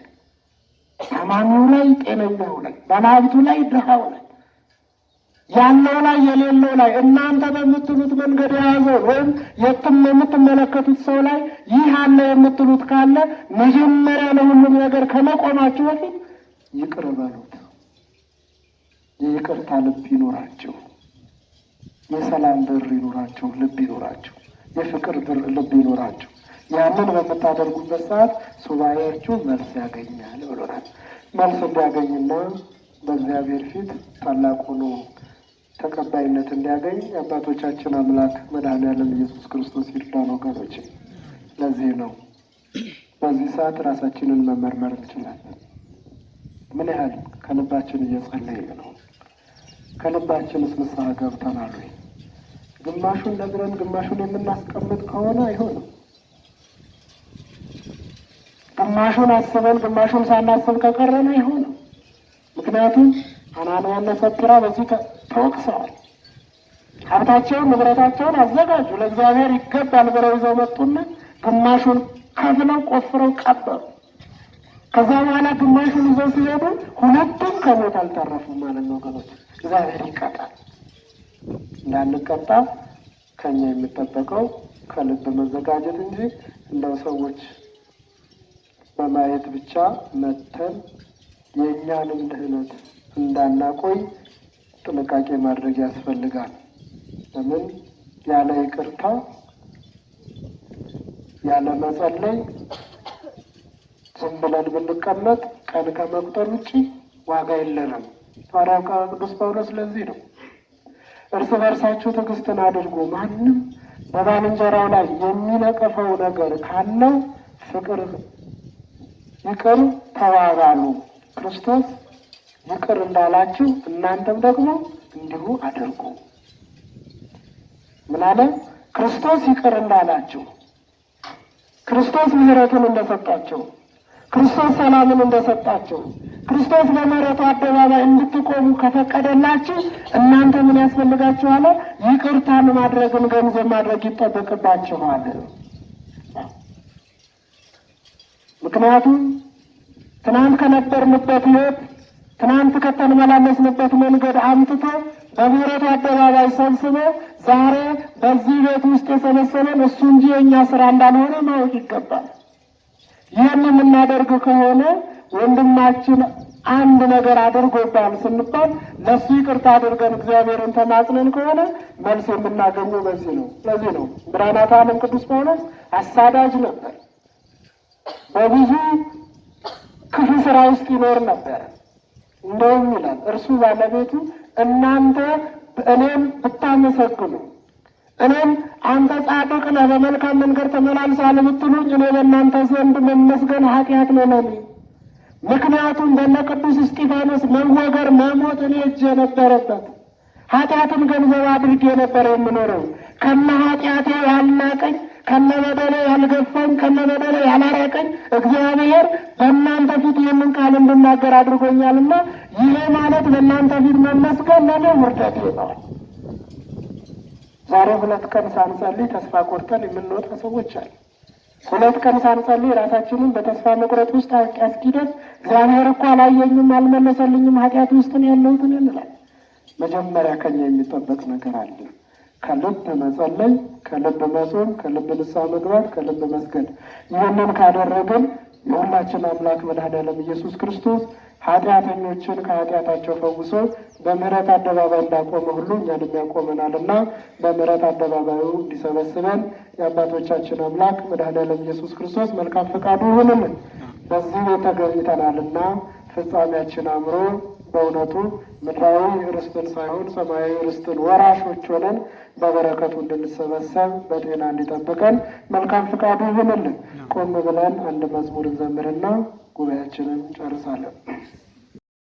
ታማሚው ላይ ጤነኛው ላይ ባለሀብቱ ላይ ድሃው ላይ ያለው ላይ የሌለው ላይ እናንተ በምትሉት መንገድ የያዘው ወይም የምትመለከቱት ሰው ላይ ይህ አለ የምትሉት ካለ መጀመሪያ ለሁሉም ነገር ከመቆማችሁ በፊት ይቅር በሉት። የይቅርታ ልብ ይኖራቸው፣ የሰላም በር ይኖራቸው፣ ልብ ይኖራቸው፣ የፍቅር ልብ ይኖራቸው። ያንን በምታደርጉበት ሰዓት ሱባኤያችሁ መልስ ያገኛል ብሎናል። መልስ እንዲያገኝና በእግዚአብሔር ፊት ታላቅ ሆኖ ተቀባይነት እንዲያገኝ የአባቶቻችን አምላክ መድኃኔዓለም ኢየሱስ ክርስቶስ ይርዳን ወገኖች። ለዚህ ነው በዚህ ሰዓት ራሳችንን መመርመር እንችላለን። ምን ያህል ከልባችን እየጸለይን ነው? ከልባችንስ ንስሐ ገብተናል ወይ? ግማሹን ነግረን ግማሹን የምናስቀምጥ ከሆነ አይሆንም። ግማሹን አስበን ግማሹን ሳናስብ ከቀረን አይሆንም። ምክንያቱም ሐናንያና ሰጲራ በዚህ ተወቅሰዋል። ሀብታቸውን ንብረታቸውን አዘጋጁ፣ ለእግዚአብሔር ይገባል ብለው ይዘው መጡና ግማሹን ከፍለው ቆፍረው ቀበሩ። ከዛ በኋላ ግማሹን ይዘው ሲሄዱ ሁለቱም ከሞት አልተረፉም ማለት ነው ወገኖች። እግዚአብሔር ይቀጣል። እንዳንቀጣ ከኛ የሚጠበቀው ከልብ መዘጋጀት እንጂ እንደው ሰዎች በማየት ብቻ መተን የእኛንም ድህነት እንዳናቆይ ጥንቃቄ ማድረግ ያስፈልጋል። ለምን ያለ ይቅርታ ያለ መጸለይ ዝም ብለን ብንቀመጥ ቀን ከመቁጠር ውጭ ዋጋ የለንም። ሐዋርያው ቅዱስ ጳውሎስ ለዚህ ነው እርስ በርሳችሁ ትዕግስትን አድርጉ፣ ማንም በባልንጀራው ላይ የሚነቅፈው ነገር ካለው ፍቅር ይቅር ተባባሉ፣ ክርስቶስ ይቅር እንዳላችሁ እናንተም ደግሞ እንዲሁ አድርጉ። ምን አለ? ክርስቶስ ይቅር እንዳላችሁ፣ ክርስቶስ ምሕረቱን እንደሰጣቸው፣ ክርስቶስ ሰላምን እንደሰጣቸው፣ ክርስቶስ በምሕረቱ አደባባይ እንድትቆሙ ከፈቀደላችሁ እናንተ ምን ያስፈልጋችኋል? ይቅርታን ማድረግን ገንዘብ ማድረግ ይጠበቅባችኋል። ምክንያቱም ትናንት ከነበርንበት ሕይወት ትናንት ከተመላለስንበት መንገድ አምጥቶ በምሕረቱ አደባባይ ሰብስቦ ዛሬ በዚህ ቤት ውስጥ የሰበሰበን እሱ እንጂ የእኛ ስራ እንዳልሆነ ማወቅ ይገባል። ይህን የምናደርግ ከሆነ ወንድማችን አንድ ነገር አድርጎባል ስንባል ለሱ ይቅርታ አድርገን እግዚአብሔርን ተማጽነን ከሆነ መልስ የምናገኘው በዚህ ነው። ስለዚህ ነው ብርሃናተ ዓለም ቅዱስ ጳውሎስ አሳዳጅ ነበር። በብዙ ክፉ ስራ ውስጥ ይኖር ነበር። እንደውም ይላል እርሱ ባለቤቱ እናንተ እኔም ብታመሰግኑ እኔም አንተ ጻድቅ ነህ በመልካም መንገድ ተመላልሰሃል ብትሉኝ እኔ በእናንተ ዘንድ መመስገን ኃጢአት ነው ለኔ። ምክንያቱም በእነ ቅዱስ እስጢፋኖስ መወገር መሞት እኔ እጄ ነበረበት። ኃጢአትን ገንዘብ አድርጌ ነበር የምኖረው። ከነ ኃጢአቴ ያልናቀኝ፣ ከነ በደሌ ያልገፋኝ፣ ከነ በደሌ ያላራቀኝ እግዚአብሔር በእናንተ ፊት ይህንን ቃል እንድናገር አድርጎኛልና ይሄ ማለት በእናንተ ፊት መመስገን ለኔ ውርደት ይሆናል። ዛሬ 2 ቀን ሳንጸልይ ተስፋ ቆርጠን የምንወጣ ሰዎች አሉ። 2 ቀን ሳንጸልይ ራሳችንን በተስፋ መቁረጥ ውስጥ አስኪደን እግዚአብሔር እኮ አላየኝም፣ አልመለሰልኝም፣ ኃጢአት ውስጥ ነው ያለሁት እንላለን። መጀመሪያ ከኛ የሚጠበቅ ነገር አለ። ከልብ መጸለይ፣ ከልብ መጾም፣ ከልብ ንስሐ መግባት፣ ከልብ መስገድ። ይህንን ካደረግን የሁላችን አምላክ መድኃኔዓለም ኢየሱስ ክርስቶስ ኃጢአተኞችን ከኃጢአታቸው ፈውሶ በምሕረት አደባባይ እንዳቆመ ሁሉ እኛንም ያቆመናልና በምሕረት አደባባዩ እንዲሰበስበን የአባቶቻችን አምላክ መድኃኔዓለም ኢየሱስ ክርስቶስ መልካም ፈቃዱ ይሁንልን። በዚህ ቤት ተገኝተናልና ፍጻሜያችን አምሮ በእውነቱ ምድራዊ ርስትን ሳይሆን ሰማያዊ ርስትን ወራሾች ሆነን በበረከቱ እንድንሰበሰብ በጤና እንዲጠብቀን መልካም ፈቃዱ ይሁንልን። ቆም ብለን አንድ መዝሙር እንዘምርና ጉባኤያችንን ጨርሳለን።